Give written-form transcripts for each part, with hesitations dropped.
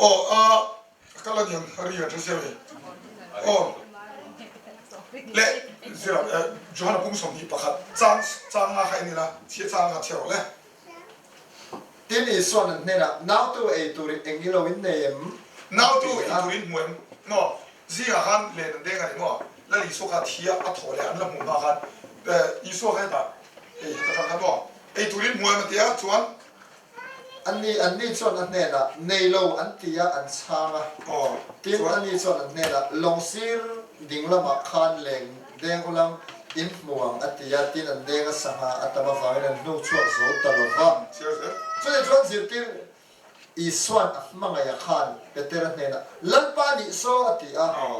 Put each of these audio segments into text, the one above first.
ก็เราอย่างเรียนเฉยๆและสิเราจอห์นพุ่งสมที่ประคับจ้างมาใครนี่ละเชี่ยจ้างมาเที่ยวเลยทีนี้ส่วนนี้นะน้าวตัวตัวเองเราวินเนมน้าวตัวตัวนี้เหมือนง้อซีอาหันเล่นเด้งอะไรง้อแล้วอีสุขาเทียอัฐอเลยอันละหมู่บ้านแต่อีสุขาแบบจะทำกันบ่ตัวนี้เหมือนมันเดียวชวนอันนี้ส่วนอันนี้นะในโลอันที่อันช่างอ่ะทีนี้อันนี้ส่วนอันนี้นะลงซีร์ดิ่งละมาคันเล่งเด้งอุลังอินมัวอันที่ทีนั้นเด้งสังหาอัตมาฟังนั้นนู่ชั่วโสตลอดว่าส่วนส่วนสิทีอีส่วนมังไงคันเปเตอร์เนี่ยนะลัลปานิโซอันที่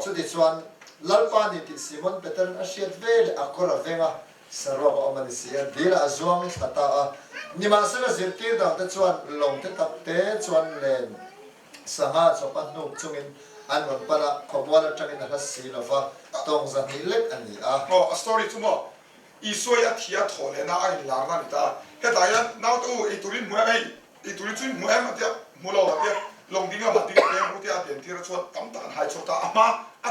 ส่วนที่ส่วนลัลปานิที่ซิมอนเปเตอร์อาเชียดเวลอักอร์เวงะสระวะอมันเสียดีละจวงสตานี่มาสักสิทีดังแต่ชวนลงที่ตับเตะชวนเล่นสังหารสปันนุจุงินอันวันปะขบวนจังอินนักสีลฟ้าตรงจากนี้เล็กอันนี้สตอรี่ทุ่มอีสวยที่อาทอเลน่าอินลางนั่นตาเฮ้ยแต่ยังน้าตัวตัวนี้มัวตัวนี้ช่วยมัวมันเดียวมัวเราเดียวลงดิ้งมาดิ้งเดียวมุดยาเดียนที่เราชวนตั้มตานหายชดตาอามา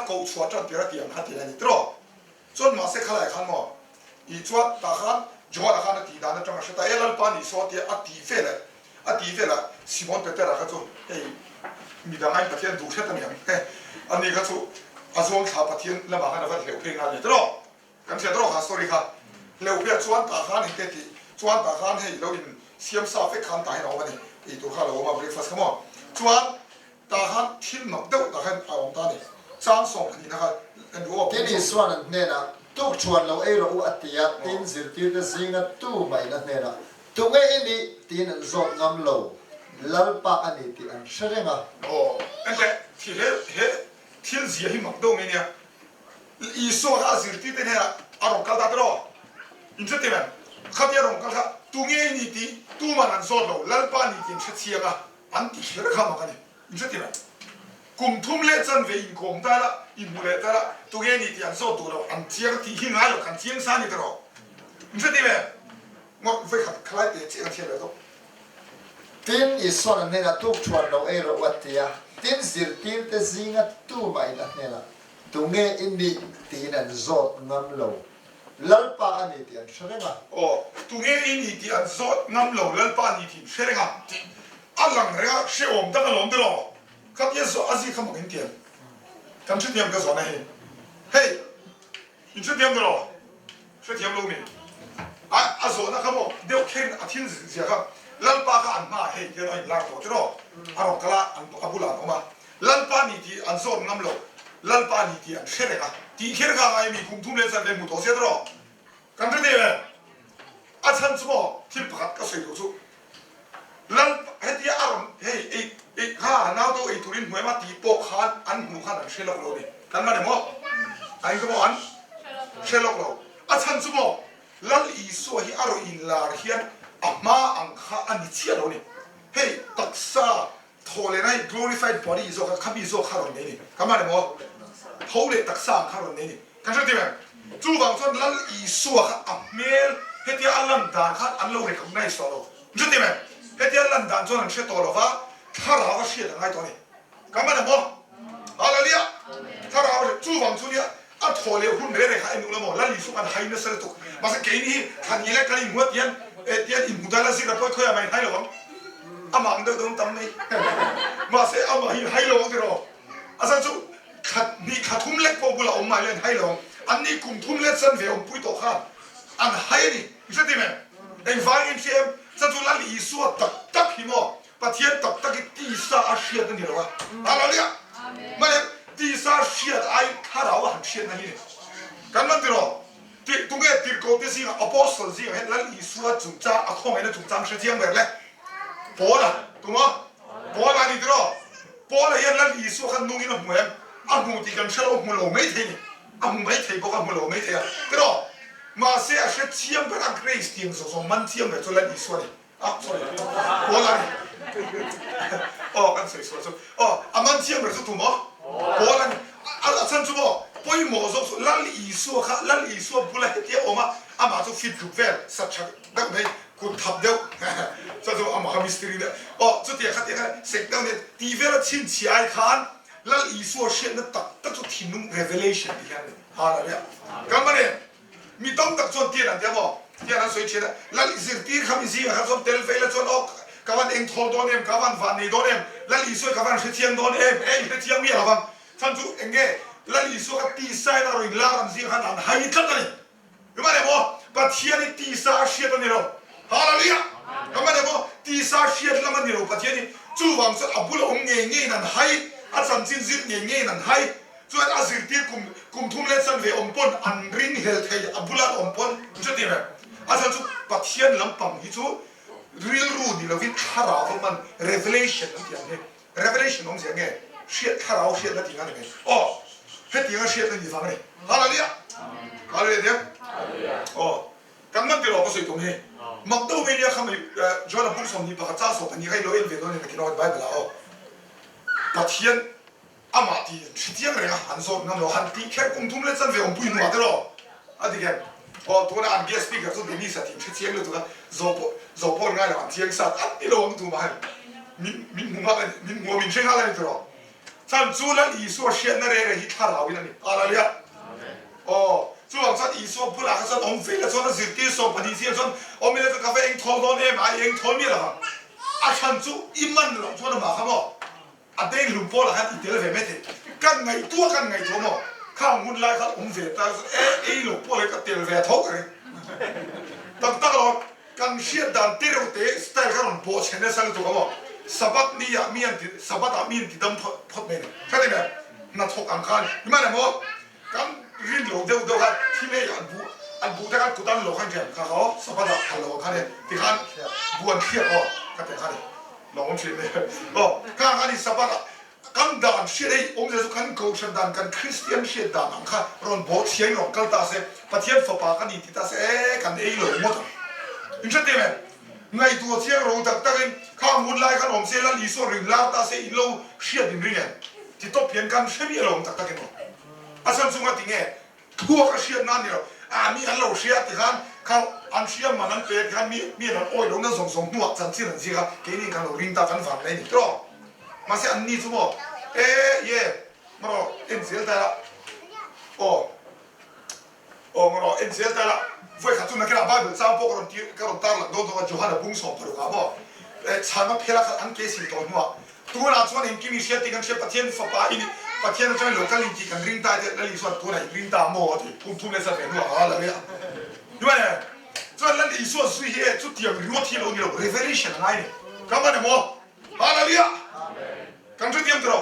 กูชวนจนเดียวเดียงหัดเดียนนี่ตรอชวนมาเสกขลายขันมั้งอีชวนตาขันจอดขันตีดานจังก็ชดตาเอลัลปานิสวดที่ตีเฟลซิมอนเปเตอร์ก็ชดเฮ้ยมีดังไงประเทศดูเช่นนี้เฮ้ยอันนี้ก็ชดอาจวงข้าประเทศละมากันว่าเหลวเพลงอะไรตรอกันเสียตรอหาสตอรี่ค่ะเหลวเพียชวนตาขันเห็นที่ชวนตาขันให้เราอินเสียมซาเฟขันตายเราวันนี้อีตัวข้าเรามาเบรกฟาสต์ขโมยชวนตาขันทิ้งหนักเด้อตาขันเอาตานี่จ้างส่งนี่นะครับอันดูว่าที่นี่ส่วนนี้นะทุกชวนเราเราอัตยาตินสิทธิ์ที่สิ่งนั้นตู้ไม่นั่นเนี่ยนะตัวเองนี่ที่นั่นจบงำเราลัลปะอันนี้ที่อันเชื่อไงอันเดียที่ที่เสียหิมักดูมั้ยเนี่ยอีโซ่ก็สิทธิ์เนี่ยอารมณ์กัลตาตรออินเสติมันขัดยารมณ์กัลตาตัวเองนี่ที่ตัวมันอันโซ่เราลัลปะนี่ที่เชื่อกันอันที่เชื่อกันมากันนี่อินเสติมันกุมทุ่มเล่จันเวอินกุมได้ละอินบุเล่ได้ละตัวเองนี่ที่อันโซ่ตัวเราอันเชื่อที่หิ้งอะไรกันเชื่อสานี่ตรออินเสติมันงอไปขัดคล้ายเตะเชื่อเชื่อเลยตัวทีนี้ส่วนนี้นะทุกชวนเราเราอัตยาทีนสิทธิ์ที่สิ่งนั้นตู้ไม่นั่นเนี่ยนะตัวเองนี่ที่นั่นจบงำเราลัลปะอันนี้ที่อันเชื่อไงตัวเองนี่ที่อันจบงำเราลัลปะนี่ที่เชื่อไงอันหลังเรื่องเชื่อผมตั้งแต่หลงตลอดขัดเยซูอาศัยขโมยเตียนกันชื่อเตียนก็สอนให้เฮ้ย你ชื่อเตียนตลอดชื่อเตียนรู้มั้ยอาสอนนะขโมยเดี๋ยวเข็นอาทิตย์เสียครับลัลปะก็อันมาเฮ้ยเดี๋ยวเราหลังตัวตลอดอารมณ์กล้าอันอับุลาออกมาลัลปะนี่ที่อันจบงำเราลัลปานี่ที่อันเชื่อกันที่เชื่อกันไงมีคุมทุ่มเล่นสันเดมุตโตเสียตรอกันที่เดียวอาชันสมอที่พัดก็สวยดูสุลัลเฮติอารมณ์เฮ้ยข้าหน้าตัวตุรินหัวมาตีโปกขันอันหูขันอันเชื่อโลกเราดิกันมาเดี๋ยวมั้งไอ้ก็บอกอันเชื่อโลกเราอาชันสมอลัลอีสัวฮิอารอินลาร์เฮียนอามาอังข้าอันนี้เชื่อเราเนี่ยเฮ้ยตักซาโทเลนัย glorified body โซกับขบีโซข้าเราเนี่ยกันมาเดี๋ยวมั้งเขาเลยตักษาข้ารุ่นนี้กันใช่ไหมจูบางส่วนลัลอีสัวข้าอัมเมลเฮติอัลลันดานข้าอันเราเรียกง่ายสุดเลยใช่ไหมเฮติอัลลันดานส่วนนั้นเชื่อตัวเราว่าถ้าเราเชื่อง่ายตัวนี้กันมาเดี๋ยวมั้งอะไรเนี่ยถ้าเราจูบางส่วนเนี่ยอันโทเลหุ่นเรื่องข้าเอ็นดูแล้วมั้งลัลอีสัวกันไฮเนสเรตุกมาสักแค่นี้ขันยี่เล็กกันอีกหัวเตียนอินมุดาลาสิกับตัวเขาอย่าไม่ให้หรอกอามังเดินตั้มไม่มาเสียอามังให้หรอกเดี๋ยวอาจารย์จูขัดนี่ขัดทุ่มเล็กพอบุลาอมมาเล่นให้ลงอันนี้กุมทุ่มเล็กสันเวอมปุยโตข้ามอันให้นี่ใช่ไหมเอ็งฟังเอ็งเชื่อจะจุลาลีสัวตักหิมะปะเทียนตักตีซาอาเชียนั่นนี่หรอวะอะไรเนี่ยไม่ตีซาเชียไอ้ข้าเราหันเชียนั่นนี่กันนั่นดีหรอที่ตรงนี้ที่เขาที่สิ่งอัปโสลสิ่งเห็นลาลีสัวจุดจ้าอ่ะข้องเห็นจุดจ้าเชียงแบบเลยพอละถูกมั้ยพอละนี่ดีหรอพอละเห็นลาลีสัวขันนุ่งอินหัวอาหูที่กันเชื่อว่ามุโลไม่เท่นี่อาหูไม่เท่บอกว่ามุโลไม่เท่แต่ก็มาเสียเชื่อเทียมเป็นอังกฤษเทียมส่งมันเทียมแบบตัวเล่นอีส่วนนี่sorry โบราณกันสวยมันเทียมแบบตัวถูกมั้ยโบราณฉันจะบอกพอยหมอส่งลัลอีสัวค่ะลัลอีสัวบุลาเทียออกมามาจะฟิตรูปเวลสักชักดังไหนกูทับเดียว จะจะอามามิสตรีเนี่ยอ๋อจุดเดียขัดเดียกันเสกเดาเนี่ยทีเวลาชินชีไอคานแล้วอีสัวเชียนนั่นตักจุดที่นุ่ง revelation ที่กันฮาเลยกันมาเนี่ยมีต้องตักจนเทียนอันเดียวบอกเทียนนั้นสวยเชียนแล้วอีสิตีคำอีสิครับจนเทลเฟลจนออกกวันเองทอโดนเอ็มกวันฟันนี่โดนเอ็มแล้วอีสัวกวันเชียงโดนเอ็มเชียงมีอะไรบ้างท่านจูเองเง่แล้วอีสัวกับตีไซน์เราอีลารันซิขันอันไฮทันกันนี่กันมาเนี่ยบอกปัจเจียนตีซาเชียนนี่เราฮาเลยกันมาเนี่ยบอกตีซาเชียนแล้วมันนี่เราปัจเจียนนี่จู่วังสุดอับบุลองเงี้ยนั่นไฮอาจารย์จินจินเงี้ยนั่นไฮส่วนอาศิรตีกุมทุ่มเล่นสันเวอมปนอันรินเฮลไทยอับบุลอมปนจุดนี้ไหมอาจารย์จู่ปัจเจียนลำปังฮิจู real รู้นี่เราวิทย์ฮาราของมัน revelation นั่นที่อันนี้ revelation ของเสียงไงเชียฮาราเชียนั่นที่อันนี้อ๋อเฮ็ดที่อันเชียนั่นที่ฟังเลยฮาราเลียฮาราเลียเดียวอ๋อกันมันที่เราก็สวยตรงนี้มักดูไม่เนี่ยคำจอห์นบุกสมนี่ปะจ้าสอบอันนี้ให้เราเองเวลาเนี่ยกินเอาไว้เบลาอ๋อปัจเจียนอามาที่ที่ยังไงอ่ะหันโซนนั่นเราหันที่แค่กุมทุ่มเล่นสันเวอมปุยหนัวเด้ออันนี้แกพอตัวนั้น guest speaker สุดที่นี่สัตย์ที่เชียงเลยตัวนั้นโจปง่ายเลยเชียงสัตย์อันนี้เราต้องดูมามินมัวมินเชียงอะไรตัวฉันจู่แล้วอีสัวเชียนนั่นเองฮิตฮาราวินันนี่อะไรเนี่ยอ๋อจู่หลังจากอีสัวพูดหลังจากองค์ฟิลส่วนสิ่งที่ส่งปฏิเสธส่วนอเมริกากาแฟเองทอลโดนเองเองทอลมีอะไรครับอาฉันจู่อิมันหลงส่วนมาครับอ๋ออันเดงลุงพ่อละครับอีเดลเวเมติกันไงตัวมั้งข้างมุ่งไล่ครับองค์ฟิลแต่ลุงพ่อเลยก็เดลเวทอกเลยตั้งเรากันเชียดดันตีเราเตะสไตล์กันโบเชนเนสอะไรตัวครับสับนี่ยมีอันที่สับมีอันที่ดำพอดเมนใช่ไหมนัดทกอังคารนี่มันอะไรมั้งกันรินโลเดียวกันที่นี่อันบูแต่กันกุตันโลกันเจมข้าเขาสับฮัลโหลกันเนี่ยที่กันบวนเชียก็กันแต่กันลองชิมเลยก็ข้างกันนี่สับกันดันเชียได้องค์เจ้ากันกูเชียดันกันคริสเตียนเชียดันอังคารรอนโบเชียงหลงกันตาเสปะเทียนฝปากันนี่ที่ตาเสกันเอโลหมดอินเชตเตมไงตัวเชียงรู้ตักตะกินข้ามมุนไล่กันอมเซลันลิโซรินลาตาเซอิโลเชียดินเรียนที่ตบเพียงกันเชมีอารมณ์ตักตะกินอาศัยสุงติงเงทั่วกระเชียนนั่นนี่เรามีอันเราเชียติกันเขาอันเชียมันนั้นเป็นกันมีอันโอ้ยลงนั้นส่งหัวจันทร์นั่นสิครับเกนี่กันเราริงตากันฝังเลยนี่ตรอมาเสียอันนี้สมมติเย่มาเราเอ็นเสียแต่ละโอ้มาเราเอ็นเสียแต่ละfoi khatu na kela bible sa po karon tar la do johana bung so paru ka bo chama phela kha an ke sil to nuwa tu na chuan in kimi sia ti kan se pathian fa pa ini pathian chuan locality kan ring ta de la li so tu na ring ta mo ti kum tu le sa fe nuwa ha la ya ni ba ne chuan la li so sui he chu ti ri mo ti lo ni lo revelation ngai ni ka ma ne mo hallelujah amen kan chu tiam tro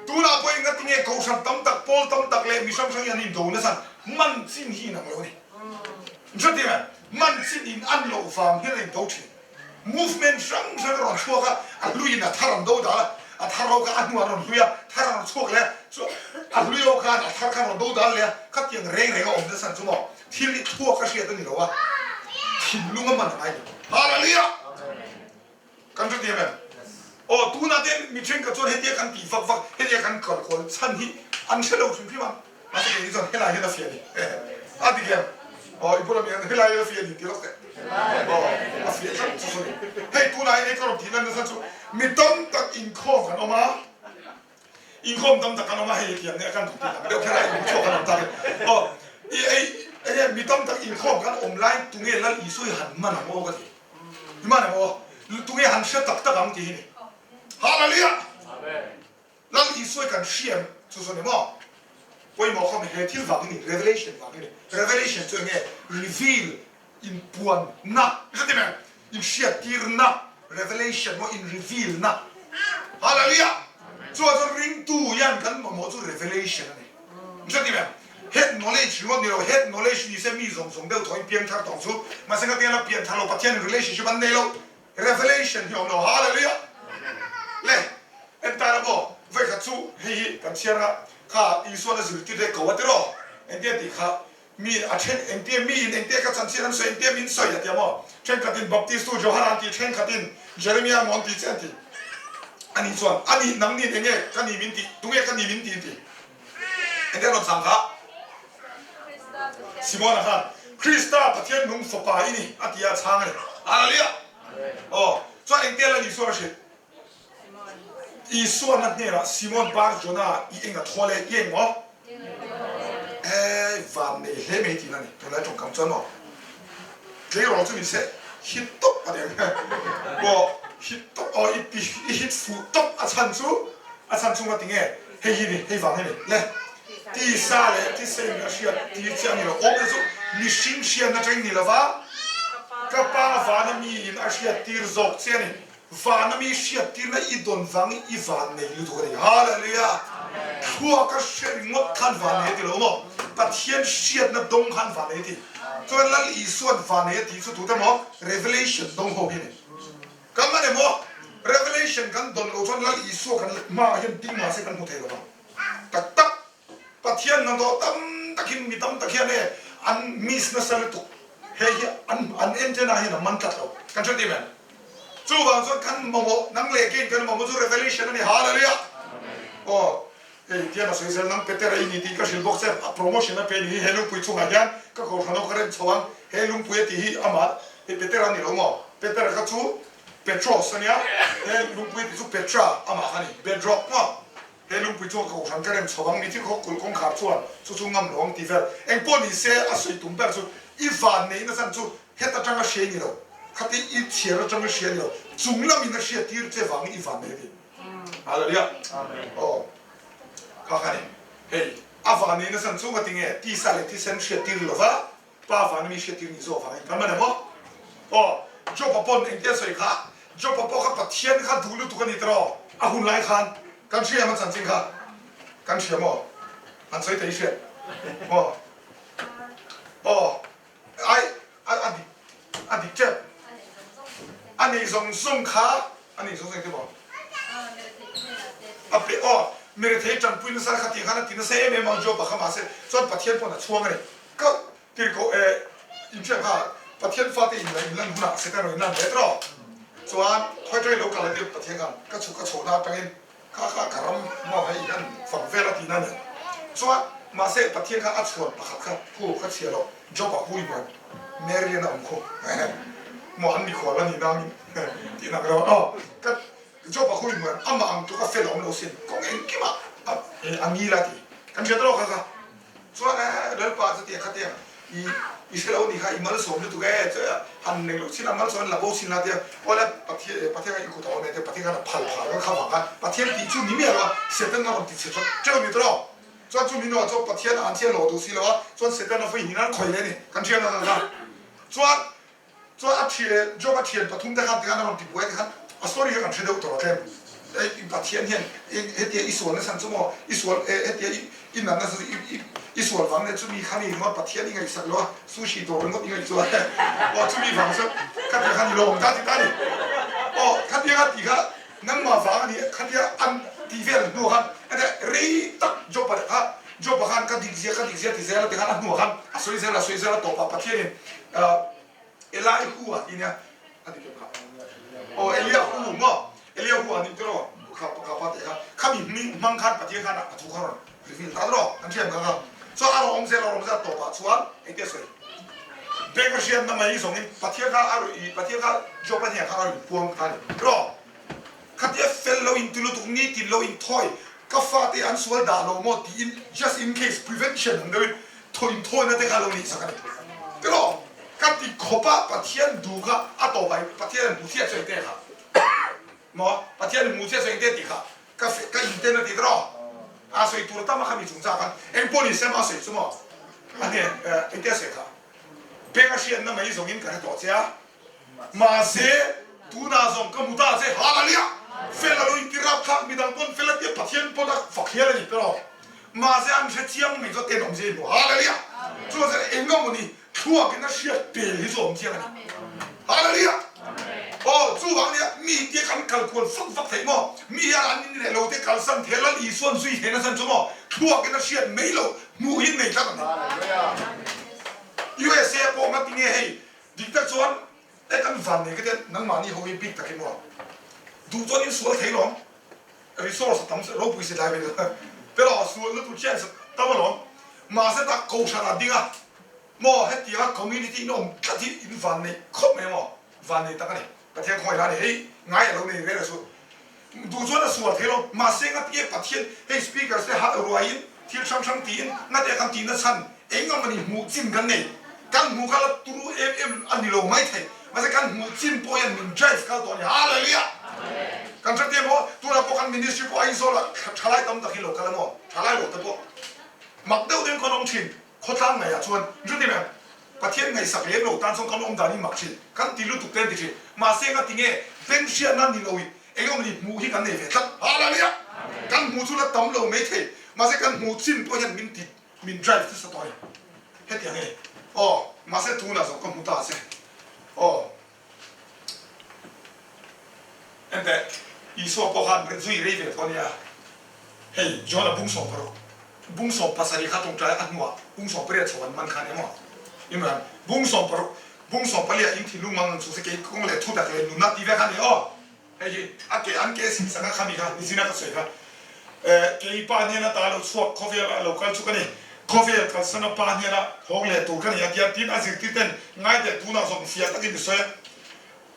tu na po inga ti nge ko sam tam tak pol tam tak le mi sam sang yan ni do na san man sin hi na lo niจุดที่มันสิ่งอินอันโลฟังที่เราดูที่ movement สังสังรอนชั่วก็อันลุยนะถ้าเราดูได้ถ้าเราก็อันวันเราลุยถ้าเราชั่วแล้วอันลุยโอกาสถ้าเราดูได้เลยก็ยังเร่งก็อมจะสั่นสมองที่ทั่วก็เสียตัวนี้หรอวะที่ลุงมันอะไรฮาเลลูยากันจุดที่โอ้ตัวนั้นมีเชิงกับตัวเฮียกันตีฟักเฮียกันก่อนคนชั้นที่อันเชลล์ชุนพี่มันมาสักทีจนเฮลาเฮลาเฟียนี่อันที่แกoh ibu lagi yang hilai ya fiat itu loh teh oh fiat kan sorry hei tu nai ni kalau tidak nanti tu mitom tak income kan oma income tam tak kan oma hei kian ni akan tu tidak dia kira ibu cakap kan tak oh mitom tak income kan online tu ni lal isu han mana mau kan di mana mau tu ni han set tak am ti ni haleluya lal isu kan siam tu so ni mau为毛他们还听法给你 revelation 法给你 revelation 就应该 reveal in 本那是对吗 in share dir那 revelation 我 in reveal 那哈利路亚做这 ring 度样跟我做 revelation 呢是对吗 head knowledge 我你了 head knowledge 你是米种都同一边他当初马上个边那边他了把天 relationship 安内了 revelation 有了哈利路亚来อันตาละบ่ไว้ขัดสู้ให้กันเชียร์ข้าอีส่วนนั้นสุดที่ได้กวาดรอเอ็นเดียติข้ามีอาเช่นเอ็นเดียมีเอ็นเดียกับสันเชียร์นั้นส่วนเอ็นเดียมินสอยอย่างเดียวมั้งเช่นขัดดินบัพติสต์โยฮันอันที่เช่นขัดดินเยเรมียามอนติเซนติอันนี้ส่วนอันนี้นังนี่เองกันนี่มินติตรงนี้กันนี่มินติติเอ็นเดียเราสั่งข้าซิมอนนะครับคริสต์ประเทศนุ่งสปาอินี่อาทิตย์ช้างเลยอะไรอ่ะอ๋อจ cho anh tiên là đi xuống rồi đi xuống nát nè là Simon Bar Jonah ý anh là thua lệ yên ngó và này hết mấy tiếng này tôi lại trong cảm chân nó cái rồi chúng mình sẽ hit top à đấy bộ hit top hit phụ top à chân chú mà tiếng nghe hay gì hay vàng hay nàyที่ซาเลยที่เซ็งนะเชียที่เจ้านี่เราโอ้ยสุมิชิงเชียนะจังนี่ละวะกับป้าวานามีนะเชียตีร์จอกเจ้านี่วานามีเชียตีร์นะอีดอนฟังอีวานเนี่ยอยู่ตรงนี้ฮาเลลูยาทัวก็เชียงดขันวานเนี่ยที่เราบอกปัจเจียนเชียนะดงขันวานเนี่ยที่ส่วนละอีส่วนวานเนี่ยที่สุดแต่หมอ revelation ดงหัวพี่นี่ก็มันเนี่ยหมอ revelation กันดนเราส่วนละอีส่วนกันมาเห็นติ้งมาเสกันหมดเลยหรอตักปะเทียนนั่นตัวตั้มตะคินมีตั้มตะเคียนเนี่ยอันมิสนะสารตุเฮียอันเอ็นเจน่าเห็นมันตัดเรากันช่วยดีไหมจู่บางส่วนกันมองนั่งเล่กินกันมองจู่ revelation นี่ฮาเลลูยาโอ้เฮ้ยเทียนมาสวยๆนั่งเป็ดอะไรนี่ที่ก็ชิลบ็อกเซอร์โปรโมชั่นนะเป็นเฮลุงปุยชุ่งอะไรก็เขาขนมกระเด็นชวังเฮลุงปุยที่อามาเฮ้เป็ดอะไรนี่เราหมอเป็ดอะไรก็จู่เป็ดทรอสเนี่ยเฮลุงปุยที่จู่เป็ดทราอามาฮันนี่เป็ดดรอปมั้งเฮลุงปุยจู่เขาฉันกระเด็นชวังนี่ที่เขาคุยคงขาดส่วนจู่งำหลวงตีเฟลเอ็งป้อนนี่เสียอาศัยตุ้มเปิลจู่อีฟานนี่นั่นจู่เฮตัดจังก็เชียนี่เราขัดที่อีเชียร์จังก็เชียนี่เราจุงละมินเชียร์ที่เจ้าฟังอีฟานนี่ดิฮาเลลูยาโอ้ข้าขันนี่เฮ้ยอาฟานนี่นั่นจู่ก็ติงเอที่สาเลที่เซนเชียร์ที่เราฟ้าป้าฟานมีเชียร์ที่นี่จู่ฟังกันมันเนี่ยมั้งโอ้จบปนเอ็งเดียสวยข้าจบปนข้าปัดเทียนข้าดูลุตุกันนี่ตรออาหุ่นไล่ขันกันเชียร์มันสันจริงข้ากันเชียร์มั้งอันสวยแต่เชียร์มั้งโอ้อันนี้เจ็บอันนี้ส่งขาอันนี้ส่งที่บอกเปอ๋อเมื่อเทจันปุยนสารคดีขันตินเซ่เมื่อมันจบปะขมาเซ่ส่วนปะเทียนปนช่วงนี้ก็ที่เขาอินเชียร์ข้าปะเทียนฟ้าที่อินลันหุ่นน่ะเสร็จแล้วอินลันเด็ดรอส่วนค่อยๆลูกกันเลยที่ปะเทียนกันก็ชุกก็โฉดหน้าไปกินข้าการัมมอบให้กันฝั่งเวลาที่นั่นเนี่ยส่วนมาเซ่ปะเทียนข้าอัดชวนปะขัดข้าผู้ข้าเชียร์เราจบปะคุยกันเมรียนองค์มออันนี้ขอแล้วนี่น้ำที่นักเราอ๋อก็จบปะคุยเหมือนอามาอังตัวก็เฟลอมโลสินก็เองกี่มาอันนี้ละทีกันเชื่อตลอดค่ะส่วนเรื่องป่าจะเตี้ยขัดเตี้ยอิสราเอลนี่ค่ะอิมันสมดุลตัวแกจะหันหนึ่งลูกชิ้นอามันส่วนระบบชิ้นละเตี้ยว่าแล้วประเทศอีกตัวเนี่ยประเทศกันพันก็เข้าฝังกันประเทศที่ชุดนี้มีอะไรวะเสร็จแล้วเราติดเชื้อเจ้ามีตลอดส่วนชุดนี้เนาะจบประเทศอันเที่ยวโหลดูสิแล้ววะส่วนเสร็จแล้วเราไปหินนั้นคอยเลยนี่กันเชื่อนะครับส่วนอาเทียจบอาเทียนปฐุมได้ครับที่กันเราติดไว้ที่กันอ่ะสตอรี่กันเชื่อได้ตัวเราแค่ไอ้ประเทศเนี่ยเฮ็ดอีส่วนนั้นสันสมออีส่วนเฮ็ดอีนั่นนั่นอีส่วนฝั่งเนี่ยจะมีขันอีกว่าประเทศยังไงสักล้อซูชิตัวนึงก็ยังไงส่วนว่าจะมีฝั่งสักขันเดียวขันอีโลงท่าที่ท่านี่โอ้ขันเดียวขันที่ครับนั่งมาฝั่งนี้ขันเดียวอันที่เวลนู่นครับอันนี้รีตักจบไปครับจบไปขันกันดิเซียที่เซลที่ขันนู่นครับสวยเซลตัวประเทศนี่เอลาอิคูอ่ะอีเนี่ยอันนี้เก็บครับโอ้เอลียคูมั้งเอลียคูอันนี้ตัวข้าพเจ้าข้ามีมังคัดประเทศกันอ่ะทุกคนรีวิวตลอดนั่นเชื่อมกันครับส่วนอารมณ์เซลตัวปัจจุบันไอ้เด็กสวยเด็กเชื่อมนั่นมาอีส่งนี่ประเทศกันอารมณ์ประเทศกันจบประเทศกันอารมณ์พวงกันรอข้าเดียเฟลโลอินตุลุตุนี่ติโลอินทอยก็ฟาเตอันส่วนดาโลโมที่ just in case prevention นั่นเลยทอยนั่นเด็กอารมณ์นี่สักกันรอกับที่ขบประเทศดูค่ะอ่ะต่อไปประเทศมุเทียสวยเด็กค่ะหมอประเทศมุเทียสวยเด็กดีค่ะก็อินเทอร์เน็ตดีรออาศัยตัวตั้มมาขมิจุงจ้ากันเอ็งพอนี่เสมาสวยสมออันนี้อินเทอร์เน็ตค่ะเพื่อเชียร์นั่นไม่ส่งอินกันต่อเจ้ามาเสียตัวน่าส่งก็มุตาเสียฮาลาลียเฟลล์อินทิรับค่ะมีดังคนเฟลล์ที่ประเทศพอดักฝักเฮียเลยนี่ตลอดมาเสียอันเชียงไม่ก็เต็มองค์เสียบุฮาลาลียชัวร์เสียเอ็งก็มันนี่ทั่วกันนะเชียร์เปลี่ยนที่ส่งเชียงนี่ฮาลาลียโอ้จู่วังเนี่ยมีเดียกันกัลควรฟักไทยมั้งมีอะไรนี่เนี่ยเราเด็กกัลสันเทลันอีส่วนสุยเห็นนะสันจุมั้งทั่วกันนะเชียร์ไม่เรามูหินไม่ทันนะ USA พอมาที่นี่ให้ดิกเตอร์ชวนไอ้กันฟันเนี่ยก็จะนั่งมานี่เขาวิบิกตะกี้มั้งดูจนนี่สวยไทยหรอ resource ตั้งเราปุยเสียดายไปเลยแต่เราสวยแล้วตัวเชี่ยตั้งมาหรอมาเสร็จตักกูชนะดิ้งอ่ะมั้งให้ที่ว่า community น้องกันที่อินฟันเนี่ยครบไหมมั้งฟันเนี่ยตั้งกันเนี่ยประเทศคอยร้านเนี่ย ง่ายเราเนี่ยเรื่องสุดดูส่วนส่วนเทโลมาเซ็งอ่ะที่ปัจเจียนให้สปีกเกอร์เสียหาตัวอินที่ช่างตีนนั่นเองคำตีนนั่นสั้นเองก็มันหูจิ้มกันเนี่ยกันหูเขาตัวอันนี้เราไม่ใช่มาสักกันหูจิ้มพอยันมิน drive เขาตัวนี้ฮาเลลูยากันสักเดียวตัวเราพอกันมินิสทรีพออินโซล่าชาไลตั้มตะกิโลกันแล้วมั้งชาไลโลตะพอมักเดียวเดินคนองชินเขาทำไงอ่ะชวนรู้ดิไหมประเทศไงสักเลี้ยงเราตั้งสองคนองดานี่มักชินกันตีลูกตุกเต้นดิชิมาเซ็งอ่ะที่เงี้ยเป็นเชียนั่นนี่เราเองก็มันหูที่กันเนี่ยครับฮาเลลูยากันหูสุดละตั้มเราไม่ใช่มาสักกันหูจิ้มพอยันมินติมิน drive ที่สตอยเฮ็ดยังไงอ๋อมาเสร็จทูน่ะสองคนมุตาเสร็จอ๋อเอ็นแต่อีสวปกันเป็นซุยเรียบตอนนี้เฮ้ยจอห์นบุ้งสองปรกบุ้งสองภาษาที่ข้าต้องใจอันมัวบุ้งสองเปรียบสวรรค์มันขันยังมั้งยังไงบุ้งสองปรกบุ้งสองเปรียบอินทิลุมังสุดสเกย์คงเลยทุบแต่เลยนุ่นนัดที่แรกขันเนี่ยอ๋อเฮ้ยอันเกสิสังกัดมีกันดิสินักสวยกันเกย์ป้าเนี่ยนะตาเราสวกคอฟฟี่เราคัลชุกันนี่coffee kan sana pa ni la hong le tu kan ya tin azir ti ten ngai de tu na som fia ta ki so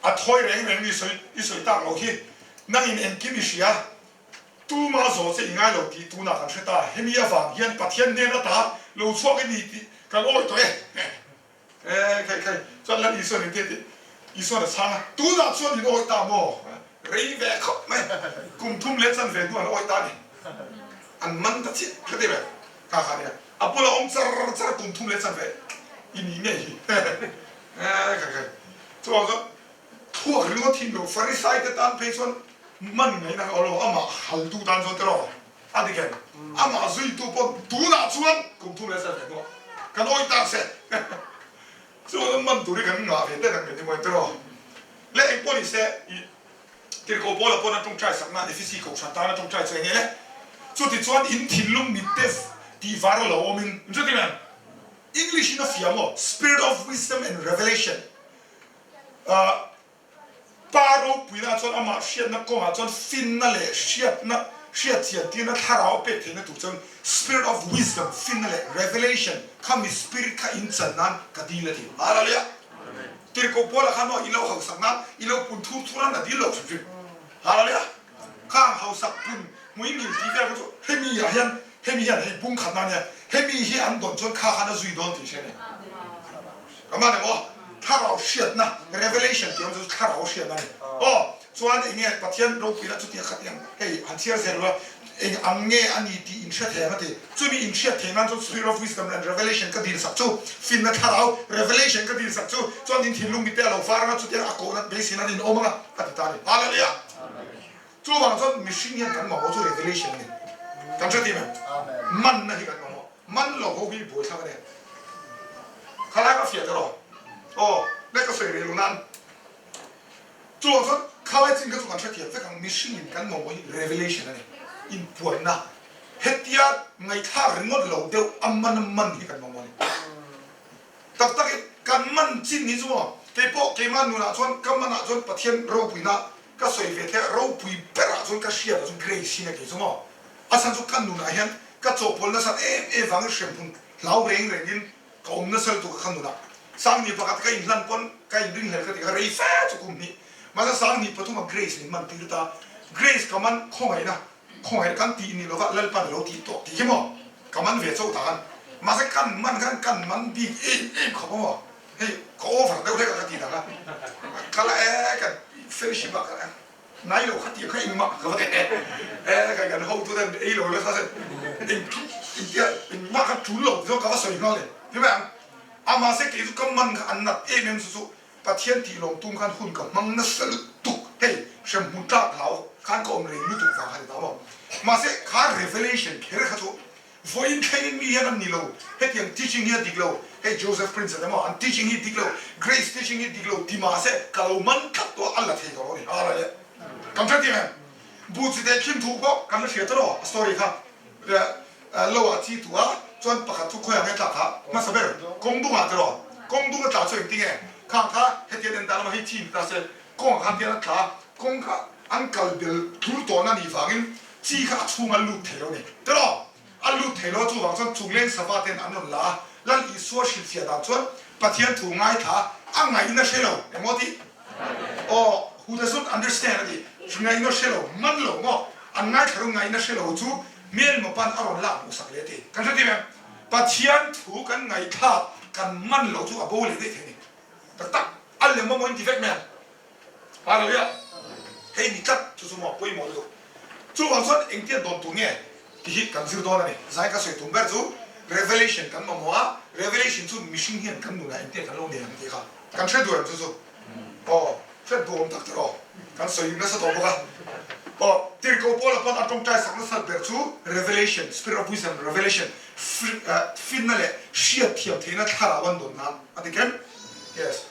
a thoi reng ni so i so ta lo ki na in en ki mi sia tu ma zo se ngai lo ti tu na kan cheta he mi ya wang hian pathian ne na ta lo chwa ki ni ti kan oi to kai so la i so ni te i so na sang tu na so ni oi ta mo rei ve kho mai kum thum le san ve tu an oi ta ni an man ta chi ke de be ka ka neอาปุโรองซาร์ซาร์กุมทุ่มเล็ดสันเวอินนี่เนี่ยกันตัวก็ทั่วเรื่องที่เราฟาริสัยแต่ตอนเพศวนมันไงนะเราอามาฮัลดูตอนส่วนตลอดอะไรกันอามาซุยตัวปนดูน่าชวนกุมทุ่มเล็ดสันเวก็กันโอ้ยตาเสร็จส่วนมันตัวนี้กันงาเห็นได้ทั้งเป็นที่มันตลอดและไอ้พวกนี้เสร็จที่เขาบอกเราพวกนั้นต้องใช้สักนาทีฟิสิกส์ชั้นตานั้นต้องใช้ส่วนนี้แหละส่วนที่ส่วนอินทิลุมมิเตสที่ฟาร์โลโอมินรู้จักไหม English นี่ฟิล์ม Spirit of Wisdom and Revelation ปารูปุยนะจนอามาเชียดนักกงจนฟินนั่นแหละเชียดเสียที่นักทาราวเป็ดที่นักถูกจน Spirit of Wisdom ฟินนั่นแหละ Revelation ข้ามี Spirit ข้าอินสันนั้นก็ดีเลยทีอะไรเลยที่เราพูดแล้วข้าน้อยอีโลเขาสังนั้นอีโลปุ่นทุบนั้นน่ะดีโลสุดๆอะไรเลยข้างเขาสักปุ่นมุ้ยมีที่แรกก็จะให้มีอย่างนั้นเฮมีอะไรบุ้งขันนั่นเนี่ยเฮมีที่อันโดนจนข้าขันจะซุยโดนที่เช่นนี้ก็มาเนี่ยว่าถ้าเราเชื่อนะ revelation ที่มันจะถ้าเราเชื่อนะอ๋อส่วนอย่างเงี้ยประเทศเราปีละจุดที่ขัดยังเฮ้ยอันที่เราเสร็จแล้วเองอันเงี้ยอันนี้ที่อินเชื่อเท่านั้นที่จุดมีอินเชื่อเท่านั้นจุด spirit of wisdom and revelation ก็ดีสักจุดฟินนะถ้าเรา revelation ก็ดีสักจุดส่วนนี้ที่ลุงมิเตอร์เราฟังนะจุดที่อากงนั้นเบสินั้นดินโอมังอ่ะปฏิตานี่อะไรเนี่ยจุดบางจุดมิชชั่นยังกันมาว่าจุด revelation เนี่ยกันเชื่อที่ไหมมันนะที่กันมามันหลอกเขาพี่บุญทำกันเนี่ยข้าราชการเสียตลอดโอ้ได้ก็เสียเรื่องนั้นจุดนั้นข้าราชการจุดกันเชื่อที่จะกันมิชชั่นกันมาว่า revelation เนี่ยอินปวนนะเฮติยาไงท่าเรื่องเราเดียวอัมมันที่กันมาว่าเนี่ยตักกันมันจริงนี่จ้ะเกี่ยวกับเกี่ยมันนู่นนะส่วนกันมันส่วนประเทศเราปุยนะก็สวยเวทีเราปุยเปร่าส่วนก็เชียร์ส่วนเกรซี่เนี่ยกี่จ้ะอาศัยจุกันนู่นนะเห็นก็จบพลนัสฟังเสียงพุ่งเล่าเรื่องนี้ก็อมนัสตุกขันนู่นนะสังนี่ประกาศก็อินลันปนก็อินดึงเหตุก็ที่เขาเรียกแฟร์จุกุมนี่มาจากสังนี่ปฐุมเกรซนี่มันตีรุตาเกรซก็มันคงไงนะคงไงกันตีนี่เราก็เล่นปันเราตีตัวตีใช่ไหมก็มันเวทโซ่ตานมาจากกันมันดีเขาบอกว่าเฮ้ยก็โอ้ฝังเดียวได้ก็ตีนะครับก็แล้วกันเฟรชิบะกันนายเราขัดยังให้มาก็ว่ากันเขาตัวนั้นเราเลยท่าเสร็จอินมากันจุลเราที่เขาว่าสวยงามเลยใช่ไหมอามาเสกก็มันอันนั้นเมสุประเทศที่ลงตุ้งกันหุ่นกับมันนั่นสลุตุกเฮ้ยเชื่อมุนจักเราขันก็อมเรื่องลุตุกฟังให้ตาบอกมาเสกขา revelation แค่เขาตัวvoin kain mi yan ni lo het yang teaching here diglo hey Joseph Prince da mo an teaching here diglo Grace teaching here diglo di ma se kalau man kat to Allah the ko ni ala ya kam thati me bu chi de kim thu ko kan le thia to story kha lo a chi tu a chon pa kha tu ko yang ta kha ma sa ber kong du ma to kong du ga ta choi ting e khang kha het ye den da ma hi chi ta se kong kha dia ta kong kha an kal bil tu to na ni fangin chi kha chu ngal lu the lo ni toอันลูเทโลจู่หวังจนจุงเล่นสภาพเต็นอันนั้นละแล้วอีสัวชิลเสียดานจนปะเทียนถูง่ายท่าอังไงนะเชลล์เอ็มอดีโอ้ who doesn't understand it ngai no shelo man lo mo an ngai tharo ngai na shelo chu mel mo pan aron la mu sak le ti kan sa ti me pathian thu kan ngai tha kan man lo chu a bo le de theni tak tak alle mo mo indifect man hallelujah hei ni tat chu mo poi mo lo chu wang son eng tie don tu nge ti kan zir don ani zai ka soi tum ber chu revelation kan mo a revelation chu mission hian kan nu na eng tie kan lo ne ang ti kha kan thre du chu chu oh thre du om tak tro kan soi na sa to ba oh tir ko pola pan atom tai sak na sal ber chu revelation spirit of wisdom revelation finale shia thiam thena thara wan don na atikem yes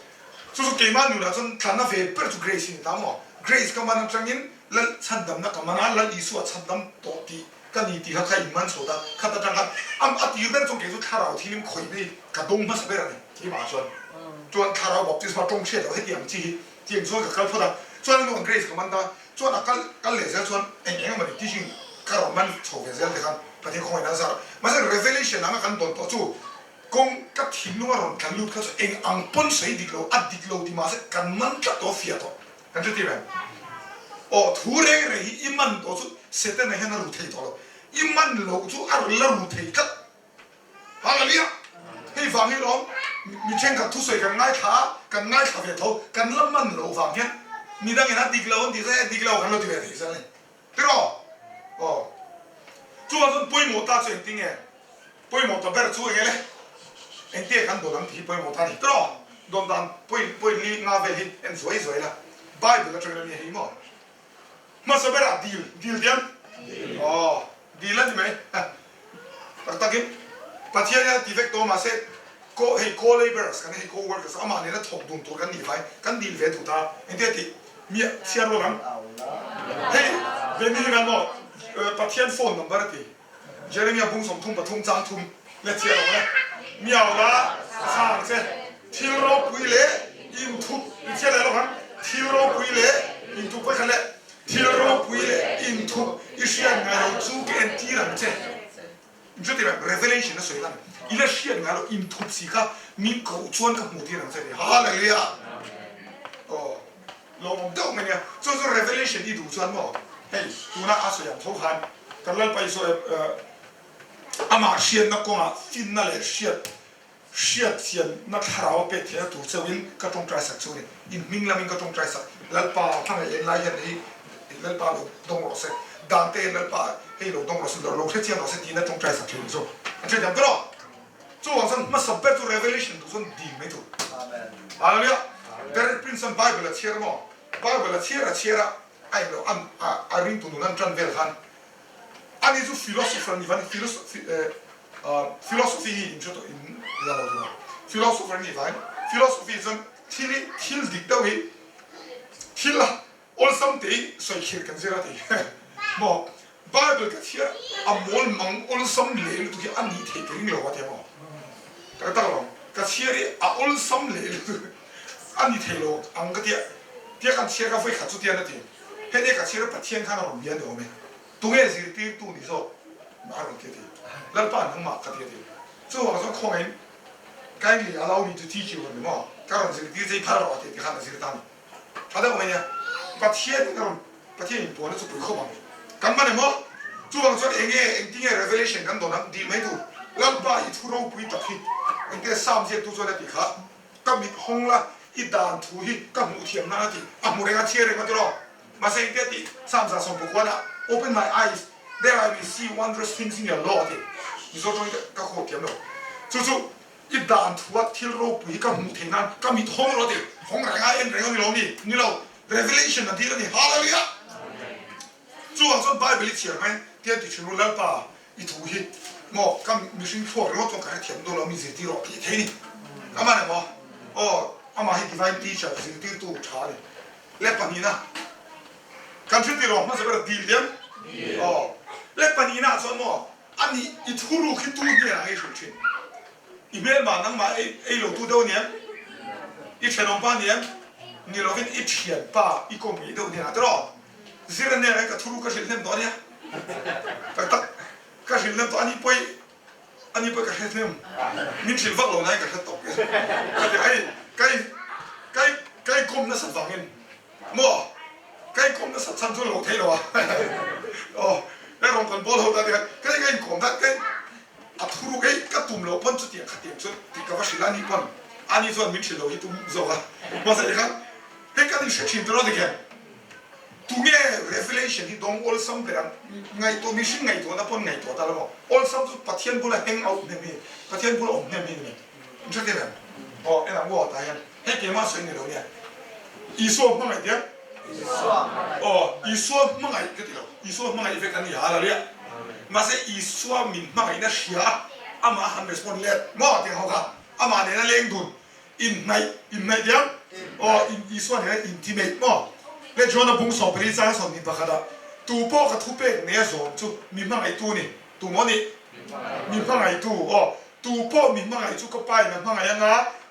chu ke man nu na chon thana ve per chu grace ni ta mo grace ka man changin lal chandam na kamana lal isu chandam to ti kan ni ti ha khai man so da khata tang am ati ber chong ke chu thara thilim khoi ni ka dong ma sa ber ni ti ma chon chuan thara baptism ma tong che do he tiang chi tiang so ka kal phoda chuan no grace ka man da chuan kal le za chuan eng eng ma ti sing ka ro man cho ve zel de kan pa ti khoi na sa ma sa revelation na kan don to chu kong ka thim nu ron kan lut ka chu eng ang pon sei dik lo at dik lo ti ma sa kan man ka to fia to kan ti ben o thu re re iman to chu seten na hena ru thei to iman lo chu ar la ru thei ka hallelujah hei vang hi lo mi chen ka thu soi ka ngai tha ve tho kan lam man lo vang hian mi dang ena dik lo ti sa dik lo kan lo ti ve thei sa le pero o chu wa son poi mo ta chen ting e poi mo to ber chu e le en tie kan do lam ti poi mo ta ni pero don dan poi li nga ve hi en zoi la bible la chen ni hi mo ma sa ber deal diam oh deal la ni mai tak takin pathian ti vek to ma se ko hei co laborers kan hei co workers ama ne na thok dun to kan ni vai kan deal ve tu ta en tie ti mi sia ro ram hei ve ni na mo pathian phone number ti jeremia bung som thum pathum chang thum le chia ro le miao la sang se thil ro pui le in thu chia le ro han thil ro pui le in thu pa khale thil ro pui le in thu isia nga ro chu ke en ti ram che ju ti revelation na soi lan ila sia nga ro in thu si ka mi ko chuan ka mu ti ram che hallelujah oh lo mom dong ne so revelation i du chuan mo hey tu na aso ya tho khan kan lal pai so ama sia na ko nga fin na le sia tian na tharao pe thia tu chawin ka tong trai sak chu ni in ming laming ka tong trai sak lal pa thang ye lai yan hi lal pa lo dong ro se dan te lal pa hei lo dong ro se lo se chiang ro se ti na tong trai sak chu so an che jam pro chu wang san ma sa per tu revelation tu son di me tu amen hallelujah der prince and bible a chier mo bible a chiera ai lo an a ring tu nan tran vel han ani zu philosopher ni van philosophy in joto in la lo philosopher ni van philosophy is til dik da we til all something so khir kan zera ti mo bible ka thia amol mang all some le tu ki ani the ring lo wa te mo ka ta lo ka thia ri a all some le ani the lo ang ka dia kan thia ka foi kha chu dia na ti he de ka thia pa thien kha na lo bien de o me tu ge si ti tu ni so ma ro ke ti lal pa nang ma ka ti ti so wa so khong en kai li allow me to teach you what mo ka ron si ti sei pa ro ti kha na si ta ni ta da o me ya pa thien ka ron pa thien bo na so pu kho ma kan ma ne mo chu wang so eng eng ting revelation kan do na di mai tu lal pa i thu ro pu ta khi eng te sam je tu so na ti kha ka mi hong la i dan thu hi ka mu thiam na ti a mu re ga thie re ma ti ro ma se te ti sam sa so pu kwa na open my eyes there I will see wondrous things in your law ti ni so chong ka kho thiam no chu chu i dan thu a thil ro pu hi ka mu the na ka mi hong ro ti hong ra ga en re ni lo ni lo revelation na ti ni hallelujah chu wang son bible chi mai tie ti chunu lal pa i thu hi mo kam mission for ro to ka thiam do lo mi zi ti ro ti the ni ama ne mo oh ama hi divine teacher zi ti tu tha ni le pa ni na kan thi ti ro ma se ber deal dem oh le pa ni na so mo ani i thu ru khi tu ni na ai shu chin i mel ma nang ma ai lo tu do ni i chen pa ni ni lo vin i thian pa i ko mi do ni na tro zira ne ka thu ru ka shil nem do ni tak tak ka shil nem to ani poi ka shil nem min shil vak lo nai ka shat tok ka ti ai kai kom na sa vangin มั่วใกล้กรมจะสัตว์ชั้นชั่วโลกเท่หรอโอ้ได้รองกันบอลเราได้กันใกล้กรมได้ใกล้อัทุรุกไอ้กระตุ้มโลปนจุดเดียร์ขัดเดียร์ชุดที่กว่าศิลานิปนอันนี้ส่วนมิชโลฮิตุมโซกะมาใส่กันให้กันนี่เช็คชิมตัวเราได้กันตัวเงี้ย revelation ที่ดง all some เป็นไงตัวมิชไงตัวนับปนไงตัวตลอด all some จุดปัทเทียนบุระ hang out เนี่ยมีปัทเทียนบุระอมเนี่ยมีเนี่ยมันใช่ไหมอ๋อไอ้หนังวัวตายกันให้เกี่ยมาสวยเนี่ยเราเนี่ยอีส่วนมั่งไงเดียวอ๋ออีส่วนมั่งไงก็เดียวอีส่วนมั่งไงเฟกันนี่หาอะไรเนี่ยมาเสียอีส่วนมินมั่งไงนั่นเสียอามาฮันเบสปอนเล็ดมั่วเดียวเขาค่ะอามาเนี่ยนั่นเลี้ยงดุนอินในเดียวอ๋ออีส่วนเนี่ยอินทิเมตมั่วเล่นชวนนับบุ้งสอบปริศนาสอบนิบะค่ะตัวพ่อกับทุเป้เนี่ยสอนจุมินมั่งไงตัวนี่ตัวมันนี่มินมั่งไงตัวอ๋อตัวพ่อมินมั่งไงจุก็ไปมินมั่งไงยังไง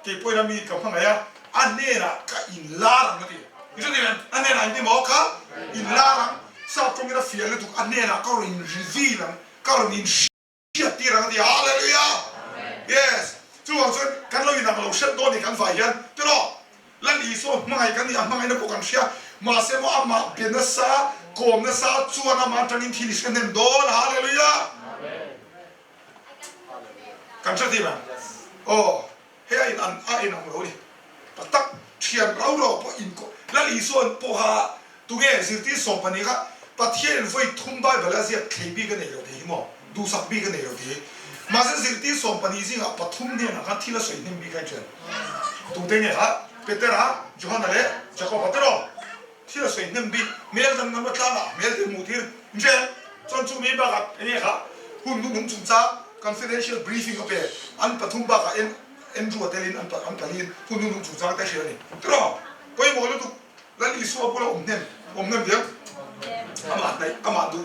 เก็บไว้แล้วมีกับมั่งไงอ่ะอันนี้นะก็อินลาร์นั่นเองนี่ใช่ไหมอันนี้นะอินที่หมอค่ะอินลาร์ทราบตรงนี้นะเฟียร์เลยถูกอันนี้นะก็อินรีวีลังก็อินเชียร์ตีรังที่ฮาเลลูยา yes จู่ว่าส่วนกันเราอยู่ในเราเชื่อตัวนี้กันฝ่ายยันตัวเราแล้วอีส่วนมั่งไงกันนี่มั่งไงนะพวกกันเชียร์มาเสมาอามาเป็นนัสซาโกมนัสซาชวนอามาจังอินที่ลิสกันเห็นโดนฮาเลลูยากันเชื่อที่ไหมโอ้เฮ้ยอันเราดิปัตตักเชียร์เราพออินก็แล้วอีส่วนพอหาตัวเงี้ยสิ่งที่ส่งไปนี่ครับปัทเทียนไฟทุ่มใบเบลาเซียเคบีกันเนี่ยดีมั้งดูสักบีกันเนี่ยดีมาสิ่งที่ส่งไปนี่สิครับปัทุ่มเนี่ยนะครับที่ละสวยนิ่มบีกันเช่นตัวเต็งเนี่ยครับเป็นแต่ละจุฮันนั่นแหละจะก็ปัตตรอที่ละสวยนิ่มบีเมลดังนั้นมาตั้งอ่ะเมลที่มูทีร์เช่นจนจู่มีบ้ากับนี่ครับหุ่นนุ่มจุ่มจ้า confidential briefing ก็เป็นอันปัทุ่มบ้ากับเอ็นดูว่าเตลินอันตลินหุ่นนุ่มจุ่มจ้าแต่เชื่อนี่ตรอก็ยังบอกเลยตุแล้วอีสัวพวกเราอมเนี่ยเดียวอามาไหนอามาดู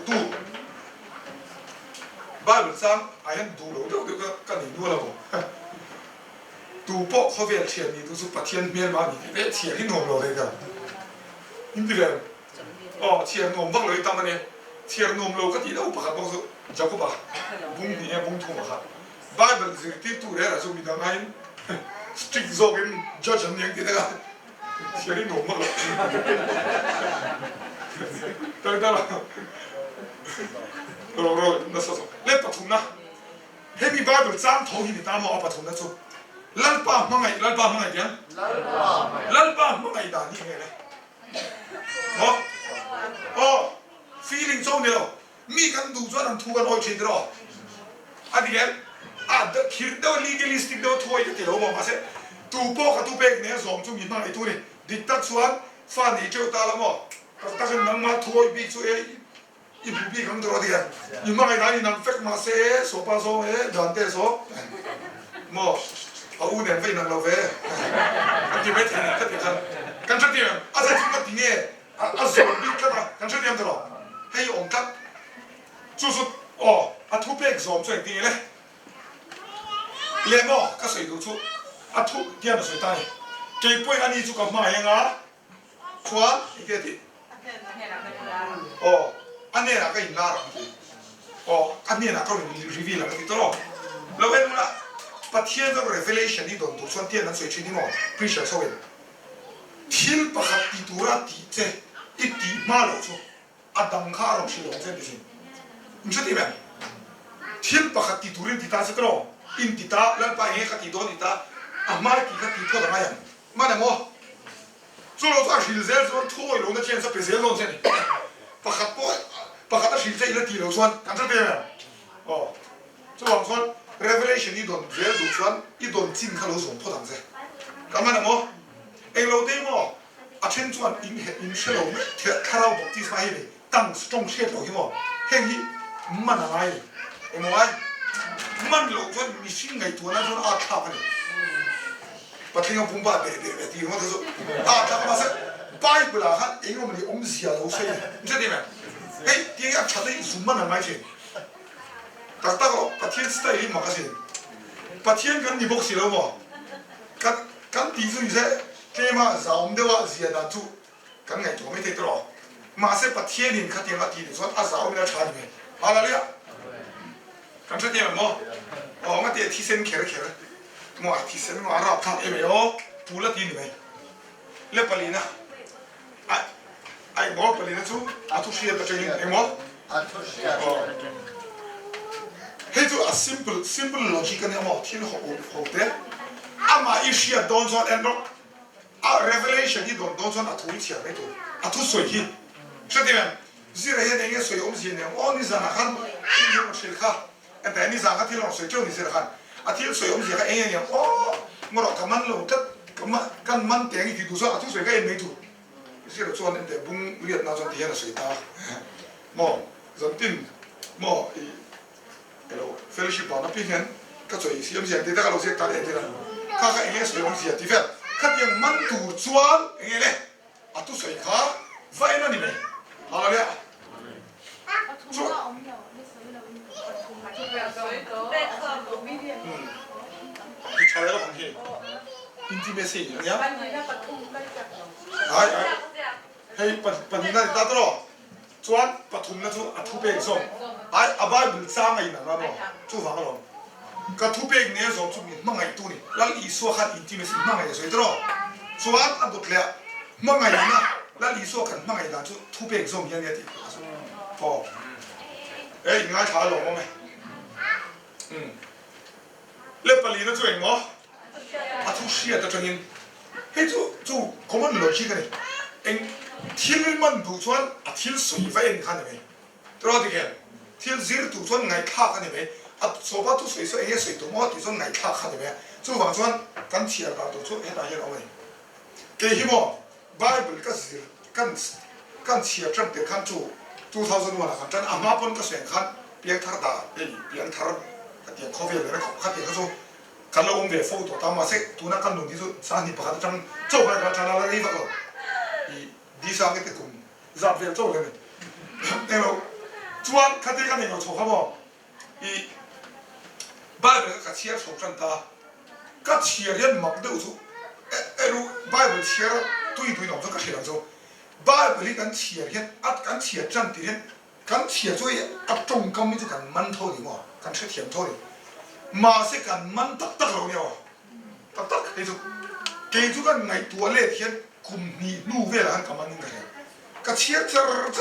บ้านสร้างไอ้ยันดูเราเดี๋ยวก็หนีดูแล้วดูพวกเขาเวียนเทียนนี่ดูสุปัทเทียนเมียนมานี่เอ๊ะเทียนที่หนุ่มเราเลยกันยิ่งดีเลยอ๋อเทียนหนุ่มบ้างเลยตั้งมันเนี่ยเทียนหนุ่มเราก็ตีแล้วปะครับบางส่วนจะก็ปะบุ้งนี่บุ้งทุ่งครับบ้านเป็นสิ่งที่ตัวเรื่องอะไรสุดมีดังไง strict zogen judge อันยังที่นั่นเทียนที่หนุ่มบ้างเลยแต่เราน่าสนใจเล่นปฐมนะเฮ้ยมีบ้านเป็นจ้างทองหินตามมาเอาปฐมนะจุ๊บลัลป้ามั่งไงเดียวลัลป้ามั่งไงด่านี่ไงเลยอ๋อ feeling จงเดียวมีกันดูจนทุกคนโอ้ยเฉยเดียวอันนี้เดี๋ยวคิดเดี๋ยว legalistic เดี๋ยวถอยกันเดี๋ยวบอกมาเสตูโป้กับตูเบกเนี่ยสองจุ่มหินมั่งไอ้ตัวนี้ดิตักส่วนฟันนี่เจ้าตาละมั้งก็ตั้งนั่งมาถอยบีช่วยอีบุบีคำตัวเดียวยิ่งมาไอ้นั่นนั่งเฟกมาเซ่โซปาโซดันเตโซมั่วเอาอุ่นเนี่ยไปนั่งเราเฟ่กันที่ไม่ถึงกันที่กันชัดเจนอาจจะถึงกับที่เนี่ยอาจจะบีกันนะกันชัดเจนตลอดให้องค์กันสุดๆอ๋ออาทุบเบกสมส่วนที่เลยเลี้ยงมั่วก็สวยดูชุอาทุบเที่ยงสวยตายเก็บไว้อันนี้จุกับมาอย่างงั้นชัวร์อีกทีอ๋ออันนี้นะก็อินลาร์อ๋ออันนี้นะก็รีวิวแล้วก็ติดต่อแล้วเว้นละปัจเจียนก็ revelation นี่โดนตัวส่วนเทียนนั้นสวยชิ้นนี้มั้ง preacher สวยทิลปะขัดติดตัวตีเจอีตีมาแล้วชัวอัดดังข้าเราชิลองเส้นดิฉันไม่ใช่ที่แบบทิลปะขัดติดตัวติดตาสักรอบอินติดตาแล้วไปเฮขัดติดตัวติดตาอ่ะมาที่ขัดติดตัวทำไมอ่ะมาเนี่ยมั้งส่วนเราจะชิลเซลส่วนทั่วโลกนั้นเทียนสักเป็นเซลล์ลงเส้นปะขัดตัวปะขัดชิลเซลล์ที่เราส่วนกันจะเป็นอ๋อส่วนส่วน revelation นี่โดนเวลดูส่วนนี่โดนจิ้มข้าเราส่งพอดังเสียกันมาเนี่ยมั้งเอเราได้มั้งอาเช่นส่วนอินเชลล์เถอะข้าเราบอกที่สมัยนี้ตั้งตรงเชื่อเราที่มั้งเฮ้ยมันอะไรเอ็มว่ามันเราส่วนมีสิ่งไงตัวนั้นส่วนอาชาไปเลยปะทิ้งปุ่มบ้าเด็ดที่มันคืออาชามาเสไปเวลาฮันเองก็มันอมเสียเราเสียไม่ใช่ไหมเฮ้ยที่อาชาได้สุ่มมันอะไรใช่ตักตักก็ปะเทียนสไตล์มากันสิปะเทียนกันนี่บอกสิเราบ่กันตีสุดเสียเกี่ยมาจะอมเดียวว่าเสียดันทุกันไงตัวไม่ติดต่อมาเสปะเทียนนี่ขัดยังขัดทีนี่ส่วนอาจะอมแล้วชาดิเมอะไรเนี่ยกันใช่ไหมมั้งอ๋องั้นเดี๋ยวที่เส้นเขียวมั่วที่เส้นมั่วรับทางเอเมโอปูละทีนี่ไหมเล็บปลีนะอ่ะ ai ngó pali na chu atu shia ta training ai ngó an thu sia he chu a simple logic ani mo thil ho te ama ishia don zon and a revelation hi don zon atu chia mai tu atu soi hi shati men zira he ne soi zin ne o ni zana khan hi yo shil kha enta ni zanga thil soi chu ni zira khan a thil soi zin ka ne o ngoro kaman lo tat kan man te ngi tu so atu soi ka mai tu zira chuan ente bung riat na zon ti na soi ta mo zon tin mo hello fellowship ba na pi hen ka choi siam siam te ta ka lo se ta le te na ka ka enge soi sia ti vet khat yang man tu chuan enge le atu soi kha vai na ni me hallelujah 이 잘해라 관계 인티메시 아니야? 아이 헤이 반이나 따들어 좋아 바툼나 주 아투백 좀 아이 아바이블 짱아 있나 나노 주 방으로 그 투백 내에서 좀 망아이 두니 날 이수한 인티메시 망아이 소이들어 좋아 안 도클레 망아이나 날 이수한 망아이 나주 투백 좀 연애디 어 에이 인가 잘 넘어매 레빨리는 저 앵어 아주 시에다 정인 해주 저 고만 로지가네 앵 틸만 두선 아틸 수이바엔 가네메 들어디게 틸 지르 두선 나이 카 가네메 아 소바투 수이서 앵에 수이도 뭐 두선 나이 카 가네메 저 방선 간 치아가도 저 해다 해 오메 게 히모 바이블 까지 간 치아 점때 칸주 2001칸 아마본 까 수행 칸 비행 타르다 비행 타르 때 코비에 내가 같이 가서 갈라 온게 포토 담아색 두나 간 눈디서 산이 바다 좀 저거 가잖아 이거고 이 디상게 때군 잡게 저거네 내가 주안 카드가 내가 저거고 이 바이블 같이 해 속전다 같이 해 막도서 에루 바이블 치어 두이 넘서 같이 해서 바이블이 같이 해 같이 해 장들이 같이 해 저기 앞종감이 좀 많더니 뭐 같이甜토리 마세 간만 딱딱하고요 딱딱 해서 계주가 나이 두알레 현 굽니 누베라 한 가만인 거야 그 치어처럼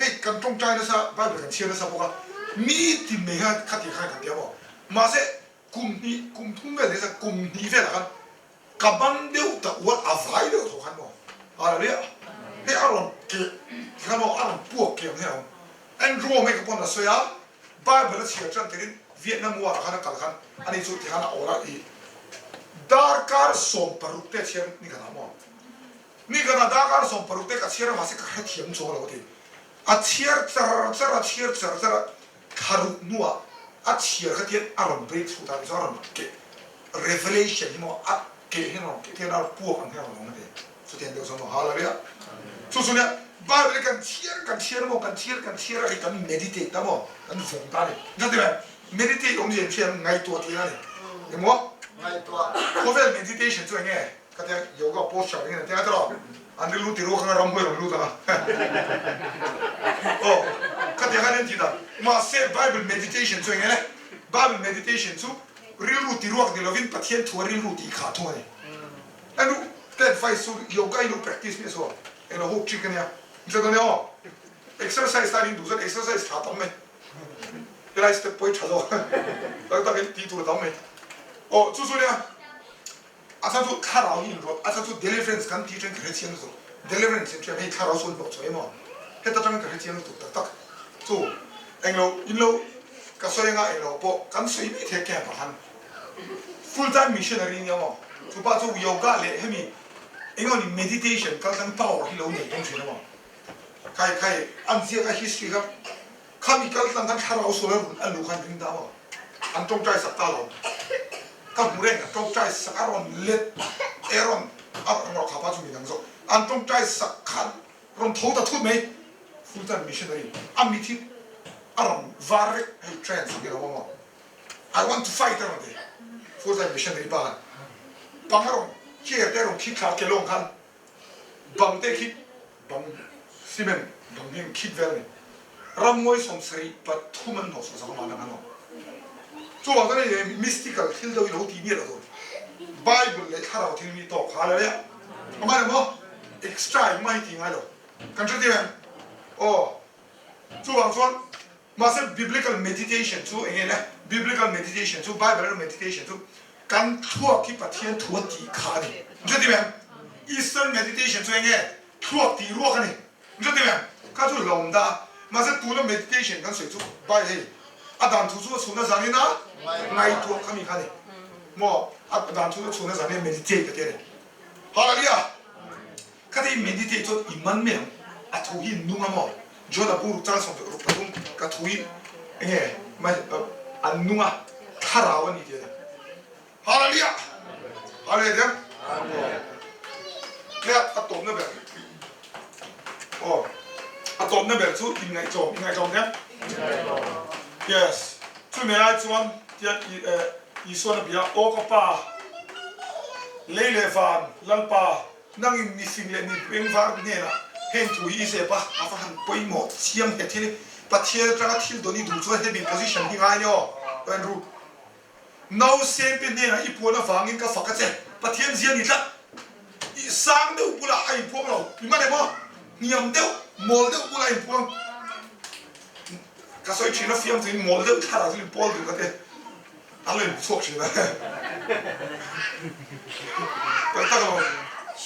해 간종 짜이너사 바이블 간 치어서 보가 미티 메가 카티 간 간디야 뭐 마세 굽니 굽통베에서 굽니베라 한 가반데우다 월 아바이도 소한 뭐 알아요 해 아론 게 가뭐 아론 부엌게 해요 앤드루 메이크 본다 소야 바이블을 치어처럼 Vietnam war kana kalkan ani chu ti hana ora I darkar som parukte chen ni kana mo ni kana darkar som parukte ka chiar ma se ka thiam cho lo ti a chiar char kharu nuwa a chiar ka ti aram bre chu ta so aram ke revelation mo a ke hino ke ti na pu an ha no ne chu ti ndo so mo hallelujah chu chu ne Bible kan chiar mo kan chiar ai kan meditate ta mo kan fong ta ni na ti ba meditate om jen chen ngai to ti na ni ni mo ngai to cover meditation chu nge ka te yoga posture nge te atro an lu ti ro khang ram mo lu ta oh ka te hanen ti da ma se Bible meditation chu nge ne Bible meditation chu real lu ti ro de lovin patien tu real lu ti kha to ne anu te fai su yoga I lu practice me so eno hook chicken ya 저거네요. exercise 다린 두선 exercise 다 담매. 그라이스 때 보이 찾아. 딱딱 뒤로 담매. 주소냐. 아사도 카라오인로 아사도 deliverance 간 뒤전 그렇지는 소. deliverance 좀 해 카라오 손 뭐 저에 뭐. 했다 좀 그렇지는 또 딱딱. 저 앵로 인로 가서행아 앵로 뭐 간수이 밑에 게 한. full time missionary냐 뭐. 주바 저 요가 레 헤미 이거는 meditation 가장 power hil로네 동시에 뭐. kai an sia ka history ka khami kal tang kan thara usura an lu khan ding da ba an tong trai sak ta lo ka mure ka tong trai sak aron let eron ap ro kha pa chu mi dang so an tong trai sak khan ron tho da thu me full time missionary am mi thi aron var he trans you know mo I want to fight aron de full time missionary ba pangaron che de ron ki kha ke long khan bang te ki bang 시멘 동행 킷벨네 람모이 솜스리 바투만 노소서 말하는 거. 저 와서는 미스티컬 힐더이 로티비라도 바이블에 하라고 들미 또 하려야. 엄마는 뭐 엑스트라 마이팅 하려. kan chu dia o chu wang chuan ma se biblical meditation chu enge le biblical meditation chu bible meditation chu kan thua ki pathian thua ti kha ni chu dia eastern meditation chu enge thua ti ro ka ni chu dia ka chu lom da ma se tu na meditation kan soi chu bai he adan thu chu chuna zani na ngai tu khami kha ni mo adan thu chu chuna zani meditate ka te hallelujah ka te meditate chu iman me a thu hi nunga mo Joda buru transfer ru patung ka thui enge mai annunga tharawa ni dia hallelujah hallelujah kaya atom na ber oh atom na ber chu ingai chom ne yes chu me ai chuan dia I so na bia o ka pa leile van lalpa nang in missing le ni bring var ne na hen tu I se pa afa han poi mo siam he thil pathia tra thil doni du chu he bin position hi ngai no wen ru no sem pe ne na I pona wangin ka fakache pathian zian ni tla I sang de pula ai pong lo I ma ne mo niam de mol de pula ai pong ka soi china fiam tin mol de thara tin pol du ka te allen sok china pa ta ko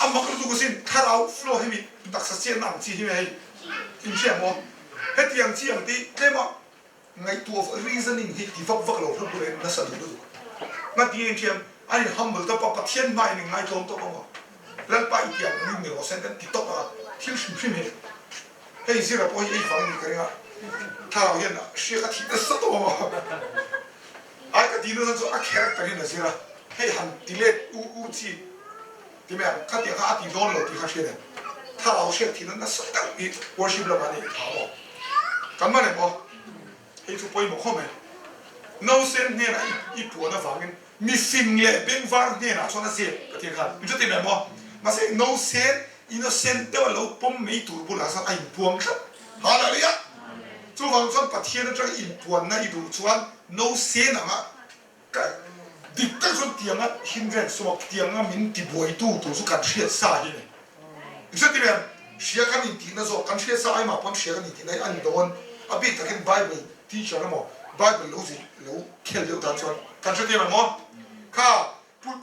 amma ko du sin tharau flow he mi dak sa chen nam chi hi mai in che mo he tiang chiang ti te mo ngai tu of reasoning hi ti vak vak lo hu bu na sa du ma ti en chiam ai humble ta pa pathian mai ni ngai tom to ko lan pa I tiang ni mi o sen kan ti to a thil shim shim he he zira po hi fang ni ka ringa tharau hian na shi ka ti na sa to mo ai ka ti na sa a character hi na zira he han delete u chiที่แม่ข้าเตียข้าตีโดนเลยที่ข้าเชื่อเนี่ยถ้าเราเชื่อที่นั้นน่ะสุดท้าย worship เรามาเนี่ยถามบอกกันมาเนี่ยบอกให้ทุกคนบอกข้อไหม no sense เนี่ยนะอีผัวน่ะฟังกันมีสิ่งเล่เป็นฟังเนี่ยนะชนน่ะเสียก็ที่ข้ามันจะตีแม่บอกมาเสีย no sense innocent แต่ว่าเราปุ่มไม่ถูกบุหรี่สักไอ้พวงครับฮาเลลูยาทุกฟังส่วนประเทศนั้นจะอีพวงนะอีดูชวน no sense นะมาดิบตั้งส่วนเตียงอ่ะหินเรนสมองเตียงอ่ะมินติบวยตู้ตัวสุกันเชียร์สายเนี่ยนี่ที่แบบเชียร์กันอินทีนะโซกันเชียร์สายมาปนเชียร์กันอินทีนะอันนี้โดนอ่ะพี่ตะกี้ไบเบิลที่เชื่อนะมั้งไบเบิลรู้สิรู้เคลื่อนเร็วตามส่วนกันเชียร์ที่แบบมั้งข้า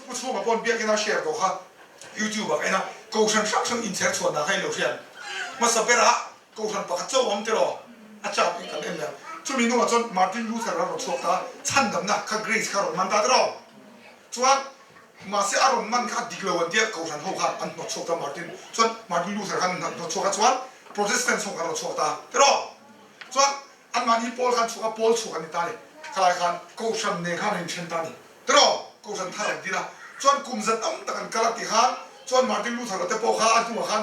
ผู้ช่วยมาปนเบี้ยกันนะเชียร์ตัวข้า YouTube บอกไอ้นะกูฉันสักฉันอินเทอร์ส่วนนะให้เราเชียร์มาสับเปร่ากูฉันปากเจ้าอมเตลออาจารย์อีกกันเองเนี่ยช่วงนี้นู่นจนมาร์ตินลูเทอร์เราชกตาฉันดำนะข้าเกรซข้าหลงมันตาตลอดส่วนมาเสียอารมณ์มันข้าดิกเลวันเดียเขาฉันหกข้าอันเราชกตามาร์ตินส่วนมาร์ตินลูเทอร์ข้าเราชกกันส่วนโปรเตสแตนต์ชกกันเราชกตาตลอดส่วนอันมานี่ปอลข้าชกกันปอลชกกันนี่ตาเนี่ยข้าไรข้าเขาฉันเนี่ยข้าเนี่ยเช่นตานี่ตลอดเขาฉันท่าอะไรดีนะส่วนกลุ่มจะตั้งแต่กันกาลติข้าส่วนมาร์ตินลูเทอร์เราแต่ปอข้าอันตัวข้า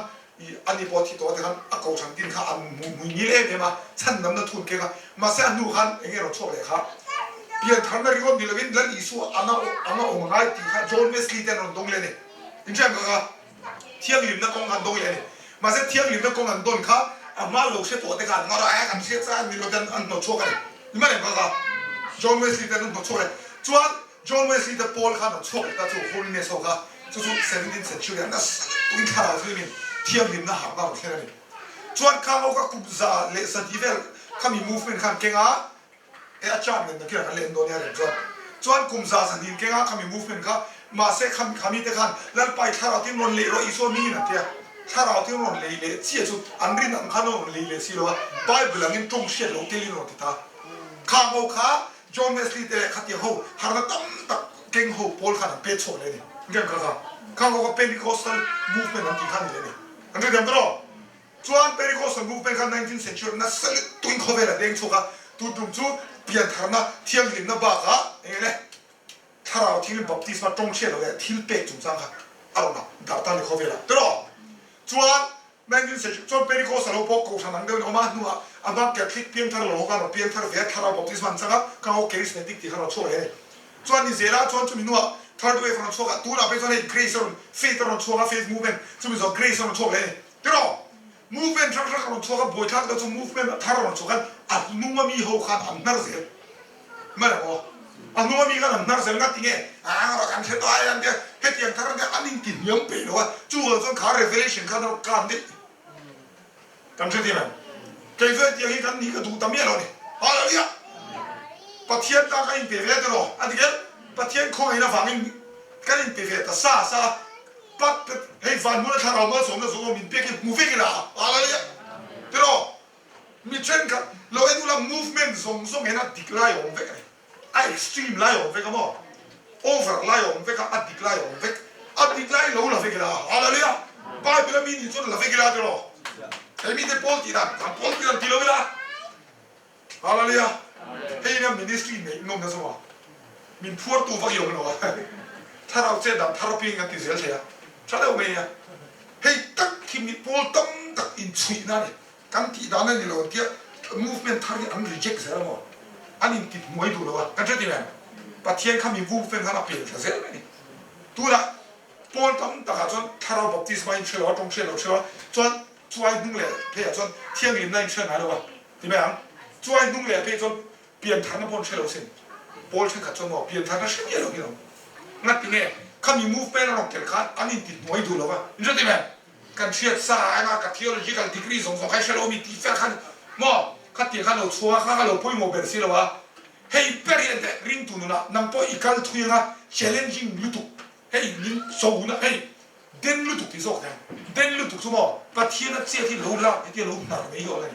อันนี้พอที่ตัวแต่กันอากูฉันดินข้าอันมุยนี่เลยเนี่ยมาฉันนำนั่นทุนเก่งมาเสียนูขันเองเราชอบเลยครับเปลี่ยนทันนาริโอมิลวินแล้วอีสัวอันนั้นองค์ง่ายที่ข้าโจนเวสลีย์แต่นนตรงเลยเนี่ยจริงๆก็เที่ยงริมนักกองกันตรงเลยเนี่ยมาเสียเที่ยงริมนักกองกันตรงข้ามาลูกเสียตัวแต่กันงอเราแอบกันเสียใจมีเราเดินอันนชกกันนี่ไม่ได้ก็โจนเวสลีย์แต่นนชกเลยจวนโจนเวสลีย์แต่ปอลข้านนชกแต่จู่คนเนี่ยชกค่ะจู่17 century นั่นตุ้งข้าเราคือมินเที่ยงริมนะหางเราแค่นี้จวนข้าเขาก็กุบซาเลสตีเวลข้ามี movement ข้าเก่งอ่ะอาจารย์เนี่ยนักเรียนเล่นโดนเนี่ยเลยจวนกุบซาสันติเก่งอ่ะข้ามี movement ข้ามาเสกข้ามีแต่ข้าแล้วไปถ้าเราที่นนเลยเราอีโซมีนะเที่ยถ้าเราที่นนเลยเจี๊ยจุดอันรินอันข้านนเลยสิเราไบเบิลงั้นจงเชื่อเราที่ลินเราที่ตาข้าเขาจอห์นเวสลีย์แต่ขัดเดียวเขาหาเราตั้มตักเก่งเขาพอลข้าเป็นโชว์เลยเนี่ยเรื่องข้าเขาก็เป็นดิโคสตัล movement นั่นที่ข้านี่เลยอันนี้เดี๋ยวเราจวนเปริโกสมูฟเป็นกัน19 century นั่นสลิดตุ้งเขาเวลาเด้งชัวร์ตุ้งจุ่มจู่เปลี่ยนฐานะเที่ยงริมน้ำบากะเองเลยถ้าเราที่บัพติสมาตรงเชื่อเราเลยที่เป็ดจุ่มจังค่ะอารมณ์นะดาวตานี่เขาเวลาตลอดจวน19 century จวนเปริโกสเราพกกูฉันนั่งเดินออกมาหนูอ่ะอันนั้นแกคลิกเพียงท่าเรากันเพียงท่าเวทถ้าเราบัพติสมันจังค่ะเขาเอาเคริสเมติกที่เขาช่วยเลยจวนนี่เจล่าจวนจุ่มหนูอ่ะ third wave เราช่วยกันตัวเราไปจวนให้ grace เรา faith เราช่วยกัน faith movement จุ่มจวน grace เราช่วยเลยตลอดmovement ทักทักเราช่วยกันบ่อยทักเราจะ movement ทักเราช่วยกันอันนู้นมีหัวขันอันนั้นเสียไม่ได้บอกอันนู้นมีกันอันนั้นเสียงั้นที่ไงเราการเชื่อตัวไอ้อันเดียวเฮ็ดอย่างทักนั้นอันนี้กินยังเป็นหรอวะจู่เราจนขา revelation ขาเราการดิ กันเชื่อที่ไหมเกี่ยวกับที่กันนี่ก็ดูตามเมียเราเนี่ยอะไรเนี่ยประเทศต่างกันอินเปรียตลอดอันนี้ก็ประเทศคงให้เราฟังกันอินเปรียแต่ซาปักให้ฟังมันถ้าเรามาส่งก็ส่งมินเปียกมูฟิกละอะไรเนี่ยตลอดมีเช่นกันเราเห็นดูละ movement ส่งเห็นอะดิกไล่ของเวกไอ้ extreme ไล่ของเวกก็มั้ง over ไล่ของเวกอะดิกไล่ของเวกอะดิกไล่เราละเวกละอะไรเนี่ยป้ายเป็นมีนี่ส่วนละเวกละตลอดไอ้มีแต่ Paul ที่นั่นPaul ที่นั่นที่เราเวลาอะไรเนี่ยเฮ้ยเนี่ย ministry เนี่ยน้องนั่นสมองมินพูดตัวฟังยงเนาะถ้าเราเจอดังถ้าเราพิงกันติดเสียเสียใช่ไหมเนี่ยเฮ้ยตักที่มี Paul ตั้งตักอินทรีนั่นเนี่ยกันที่ด้านนั้นนี่เราที่ movement ทาร์อัน reject เสียแล้วมั้งอันนี้ติดมวยดูแล้ววะกันเชื่อที่ไหมประเทศเขามี movement เขาเปลี่ยนเสียไหมนี่ดูละ Paul ตั้งตักจนถ้าเราบอกที่สมัยเชื่อเราตรงเชื่อเราเชื่อจนช่วยนุ่งเลยเพื่อจนเที่ยงริมนั่นเชื่อไหนแล้ววะที่ไหมอ่ะช่วยนุ่งเลยเพื่อจนเปลี่ยนทางนั้น Paul เชื่อเราสิPaul เชื่อจนว่าเปลี่ยนทางนั้นเชื่อเราพี่น้องงั้นที่เนี่ยเขามี movement เราเกิดขึ้นอันนี้ติดมวยดูแล้ววะนี่เชื่อที่ไหมกันเชื่อสายมากับ theology กัน degree ส่งให้เชื่อเรามีที่แฝงกันมั่วขัดที่กันเราชัวร์กันเราพูดโมเบลสิแล้ววะเฮ้ยเปลี่ยนแต่ริมตุนนะนั่งพออีกการทุยนะ challenging ลุตุเฮ้ยนิ่งสู้นะเฮ้ยเด่นลุตุที่สุดเนี่ยเด่นลุตุสมองประเทศนั้นเสียที่รู้ละที่รู้หนาไม่ยอมเลย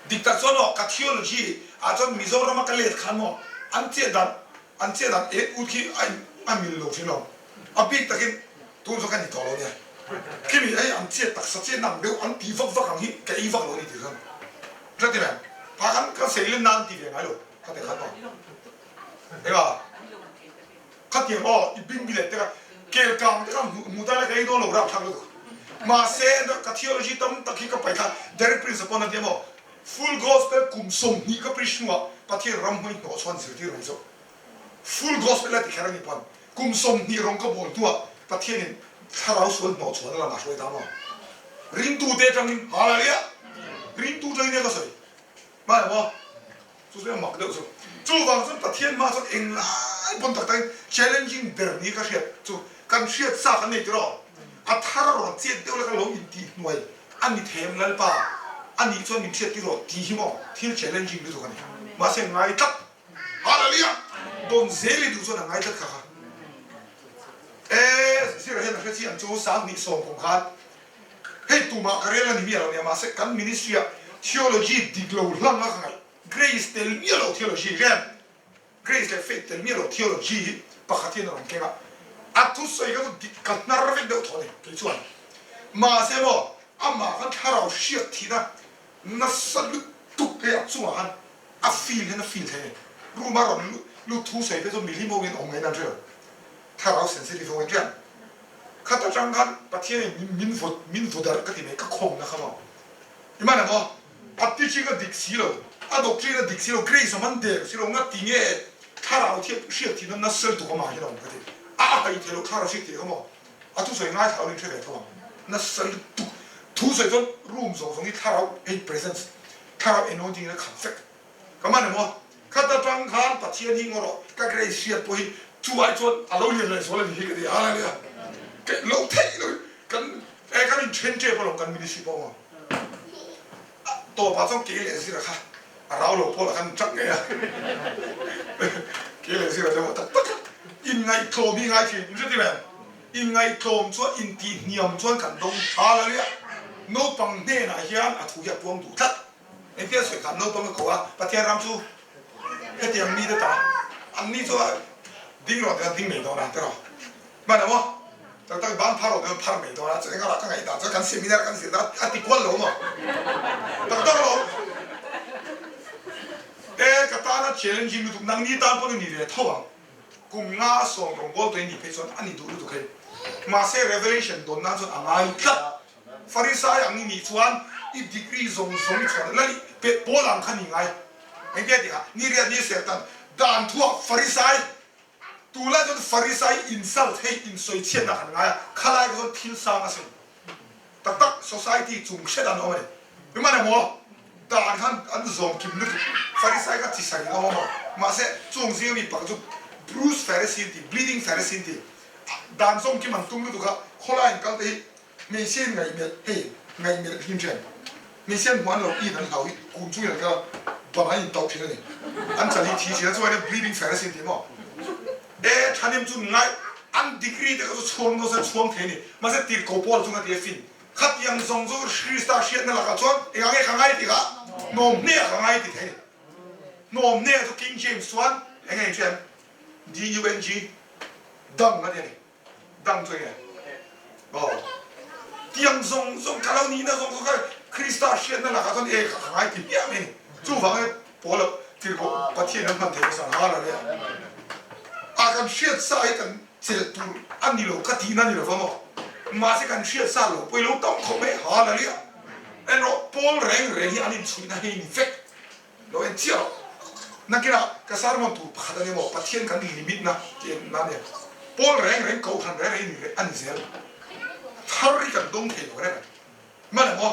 ดิกตัส่วนว่ากับ theology อาจจะมีส่วนมากันเลยขันมั่วอันเจดันอุทิอันมีโลกที่เราอันบิ๊กตะกินตัวสกันที่ต่อเราเนี่ยคิดมีไอ้อันเจตักสัจเจนังเดียวอันตีฟักกันที่แกอีฟักเรานี่ที่กันใช่ไหมพากันก็เสียเล่นนั่งที่เดียวไงลูกขัดแต่ขัดต่อเห็นป่ะขัดเดียวอ๋ออีบิงบิเลตแต่ก็เกี่ยวกับแต่ก็มุดอะไรก็ไอ้ตัวเรารับทางเรามาเสียนกับ theology ตั้มตะกี้ก็ไปค่ะ direct principle นั่นเดียว full gospel กุมส่งนี่ก็ปริชนัวประเทศรำไม่หนอชวนสิ่งที่เราจะ full gospel ที่แค่นี้พันกุมส่งนี่ร้องก็บอกตัวประเทศนี้ถ้าเราส่วนหนอชวนเรามาช่วยตามมาริมตูเตจังนี่อะไรเนี่ยริมตูจังนี่ก็สิมาเหรอสุดท้ายหมักเดียวสุดจู่บางส่วนประเทศมาส่วนเองล้านบนตักแต่ challenging เดิมนี้ก็เชียร์จู่การเชียร์ซากันนี่ตลอดอัฐาเราเจียดเดียวแล้วก็ลงอินดีหน่วยอันนี้เทมแล้วป่ะอันนี้ส่วนนี้เชียร์ที่เราดีที่มั้งที่ challenging ดูกันมาเสียง่ายตักอะไรเนี่ยโดนเซลีดูส่วนง่ายตักค่ะสิ่งที่เราเห็นคือที่อันจู่สามนิสงของเขาเฮ้ยตัวมาการเรียนนี่มีอะไรเนี่ยมาเสกกัน ministry theology ดีกว่าลังละกัน grace เตลมีอะไร theology เรียน grace และ faith เตลมีอะไร theology ปะขัดที่นั่นเก่งอ่ะอัตุสอยก็ต้องกันน่ารักเดียวทนกี่ส่วนมาเสบอกอามากันถ้าเราเชื่อที่นะนัสลุตุกเกี่ยส่วนอัฟฟีลเห็นฟีลเท่รู้มาเราลุทุสอยไปจนมิลลิโมเวนองเงินนั่นเถอะถ้าเราเซนซิทีฟเงินเรื่องข้าตาจังกันประเทศมินฟุดาร์ก็ที่ไม่ก็คงนะครับว่าอีมันอะไรอัตติชิก็ดิกซิโลอัดอกชิก็ดิกซิโลเกรย์สมันเดอร์ซิโลงัดที่เนี่ยถ้าเราเทียบเชื่อที่นั่นนัสเซลตุกมาที่เราก็ที่ไอ้เทโลถ้าเราเชื่อที่เขาบอกอัตุสอยง่ายถ้าเราเชื่อที่เขาบอกนัสเซลตุทุสอยจนรูมส่งที่ถ้าเราเห็น presence ถ้าเราเอ็นโนจริงแล้ว conflict ก็มันอะไรข้าตาจังกันประเทศนี้เราก็เกรย์เชื่อตัวช่วยจนเราเรียนเลยส่วนนี้ก็ดีอะไรเนี่ยเราเท่เลยกันกันมีเชนเจอร์กันมีดิสิปองตัวป้าต้องเกลี่ยสิละค่ะเราหลบพอละกันจังไงอะเกลี่ยสิละจะว่าตักอินไงโคลมีไงที่รู้ใช่ไหมอินไงโคลมส่วนอินทีนิยมส่วนกันตรงอะไรเนี่ยโน้ปังเน่น่ะเฮียนอัฐุยพวงดูทัดไอ้เพี้ยสวยกันโน้ปังก็เขาว่าประเทศรำซูไอ้เตียงมีแต่ตาอันนี้ตัวดิ้งหรอแต่ดิ้งไม่โดนนะแต่หรอมาเนาะแต่บ้านพาเราเดินพาไม่โดนนะจะงั้นเราก็ไงต่างจะกันเสียมีได้กันเสียได้อัติกวนหลงมั้งแต่ต้องหลงกตานะเชลเลนจิงดูนั่งนี่ตามคนนี้เลยท่ากุมงาส่งตรงบอลตัวนี้ไปส่วนอันนี้ดูดูใครมาเซ revelation โดนนั่นส่วนอะไรครับฟาริสายอันนี้นี่ส่วนอีดีกรีส่งส่วนแล้วนี่เป็ดโบราณขันยังไงไม่เกี่ยดิฮะนี่เรียนนี่เสียตันด่านทั่วฟาริสายตัวแรกจนฟาริสายอินซัลต์ให้อินสวยเชียนนะขันไงข้าไล่ก็ทิลซ่ามาสิตัก society จุงเชื่อดันเอาไหมไม่มาเนี่ยมัวด่านขันอันส่งกิมนึกฟาริสายก็จิตใส่เอามาเสจุงซีมีปัจจุBruce Pharisee, bleeding Pharisee. Dan som ki man tung lu ka khola in kal te me sin ngai me hey ngay mi him chen mi sen huan lo i dan lau kun chui ka pa mai tau phi ni an chali thi chi chuan bleeding pharisee ti mo e thanim chu ngai an degree de ko chuang no sa chuang the ni ma se tir ko pol chu nga ti fin khat yang zong zo Krista shiat na la ka chuan e ngai ka ngai ti ka nom ne ka ngai ti the nom ne to King James chuan e ngai chen DUNG dang ma de ni dang chu ye tiếng zong kalau ni na zong ka Krista shiat na la ka chuan e ka ngai ti ya me chu wang e pol tir ko pathian an man the sa ha la le akan shiat sai kan cel tu ani lo ka ti na ni lo mo ma se kan shiat sa lo poi lo tong kho me ha la le en ro pol reng hi ani chui na hi fek lo en tio na kira ka sar mon tu pa da ni mo pathian kan limit na tien na ne pol reng ko khan reng ni ani zel thar kan dong the lo re ma na mo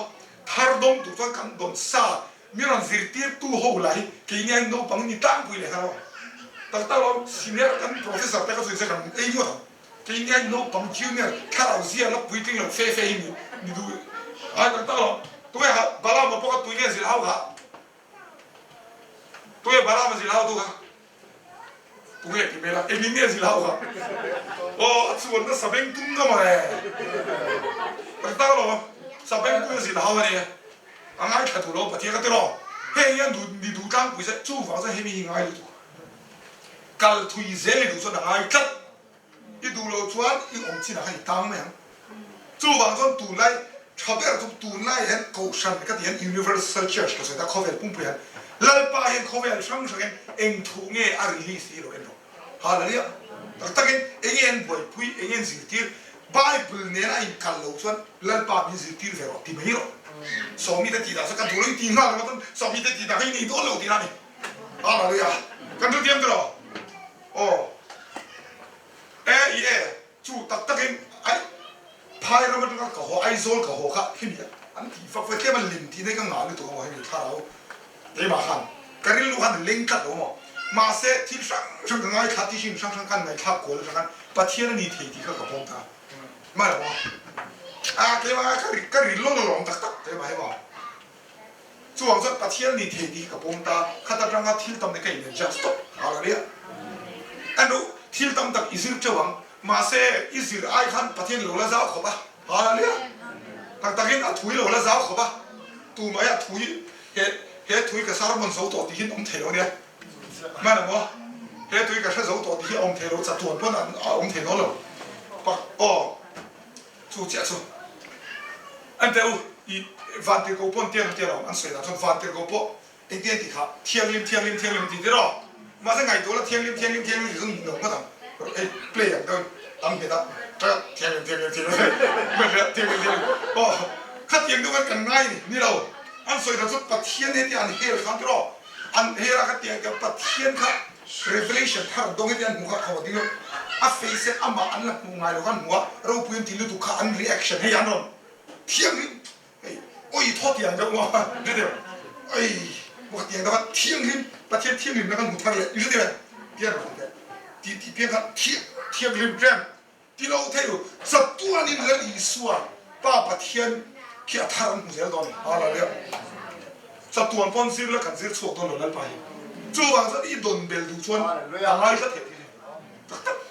thar dong tu kan don sa miran zirtir tu ho lai ki ngang no pang ni tang pui le ha lo tao senior kan professor ta ka so kan ei mo ki ngang no pang junior ka lao zia lo pui ting lo fe ni du ai tao tu ha bala mo po ka tu nge zil hau ka tu ye bala mo zil hau tu ka tu ye ki bela e ni nge zil hau ka o chu na sa beng tung ga ma le tao lo sa beng tu zil hau ne angai ka tu lo pa ti ka tu lo he yan du ni du kang pui se chu fa sa he mi ngai lu kal thui zel du so na ngai kat I du lo chuan I ong chi na hai tang me chu wang zon tu lai chaber tu lai hen ko shan ka tian universal church ka so ta khovel pum pu yan lai pa hen khovel sang sang eng thu nge a release I lo en lo hallelujah ta gen eng boy pui eng zirtir bible ne na in kal lo chuan lai pa mi zirtir ve ro ti me ro so mi ta ti da so ka du lo ti na lo so mi ta ti da hai ni do lo ti na ni hallelujah kan tu tiam do oh chu tak takin ai phai ra ma ka ho ai zol ka ho kha himia an ti fa fa ke man lim ti ne ka nga lu to mo hi tha ro e ma han karil lu han leng ka do mo ma se ti sang ka ngai kha ti shin sang kan ngai kha ko lu kan pa thian ni thi ti ka ka pom ta ma la mo a ke ma ka ri lo lo tak tak te ma he mo chu wang zat pa thian ni thi ti ka pom ta kha ta rang a thil tam ne ka in just stop ala ria anu thil tam tak isir chawang ma se isir ai khan pathian lo la za kho ba ha le tak takin a thui lo la za kho ba tu ma ya thui he thui ka sar mon so to ti hin om thelo ne ma na mo he thui ka sa so to ti om thelo cha tuan pon an om thelo lo pa o chu cha chu an teu I van te ko pon tian tian an se da chon van te ko po en tian ti kha thiang lim ti de ro mà sẽ ngày tối là thiêng liêm thì dùng nướng mà thằng play à đâu tắm hết á thiêng liêm mình là thiêng liêm khát thiêng đâu cần ngay đi đâu anh soi thật sự bát thiên hết anh hết khám cho anh hết là khát thiêng cái bát thiên khát revelation khát đông hết anh mua khát đi đâu à face anh mà anh là ngày đâu anh mua rồi bây giờ thì lúc khát anh reaction hay anh rồi thiêng ôi thoát thiêng đâu mà thế đấy ôi một tiếng đó thiêng liêm bát thiên liêm nó còn một thằng lệ như thế này tiếng là không thế thì tiếng khác thiêng liêm trem thì lâu thế rồi sắp tua nên là ý xua ba bát thiên kia thằng không dễ đâu à là đấy sắp tua phong xíu là cần dễ chuộc đâu là phải chú bằng rất ít đồn bèn đủ chuan anh ai rất thiệt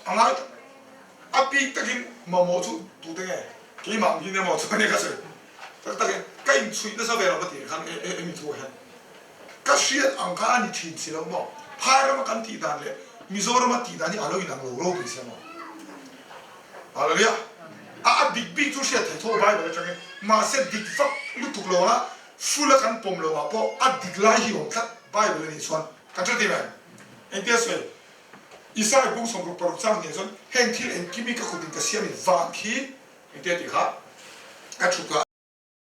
anh ai áp bị tất nhiên mà mua chú đủ thế này cái mạng gì này mua chú này cái gì tất nhiên cái chuyện nó sao về là bất tiện khăn em thua hết cái chuyện anh cả anh tin xí lắm mà phải là mà cần tin đàn lệ Mizoram mà tin đàn thì alo inang lâu bị xem mà alo ya big chú chuyện thấy thôi bài vậy cho nên mà sẽ big fuck lúc tục lâu á full là cần pom lâu à po big lai hi ông cắt bài vậy này xuân cái chuyện gì vậy anh biết rồi Isai bung song group paru chang ni xuân heng thil en kimi ka khudin ka siam in van khi anh biết gì khác cái chuyện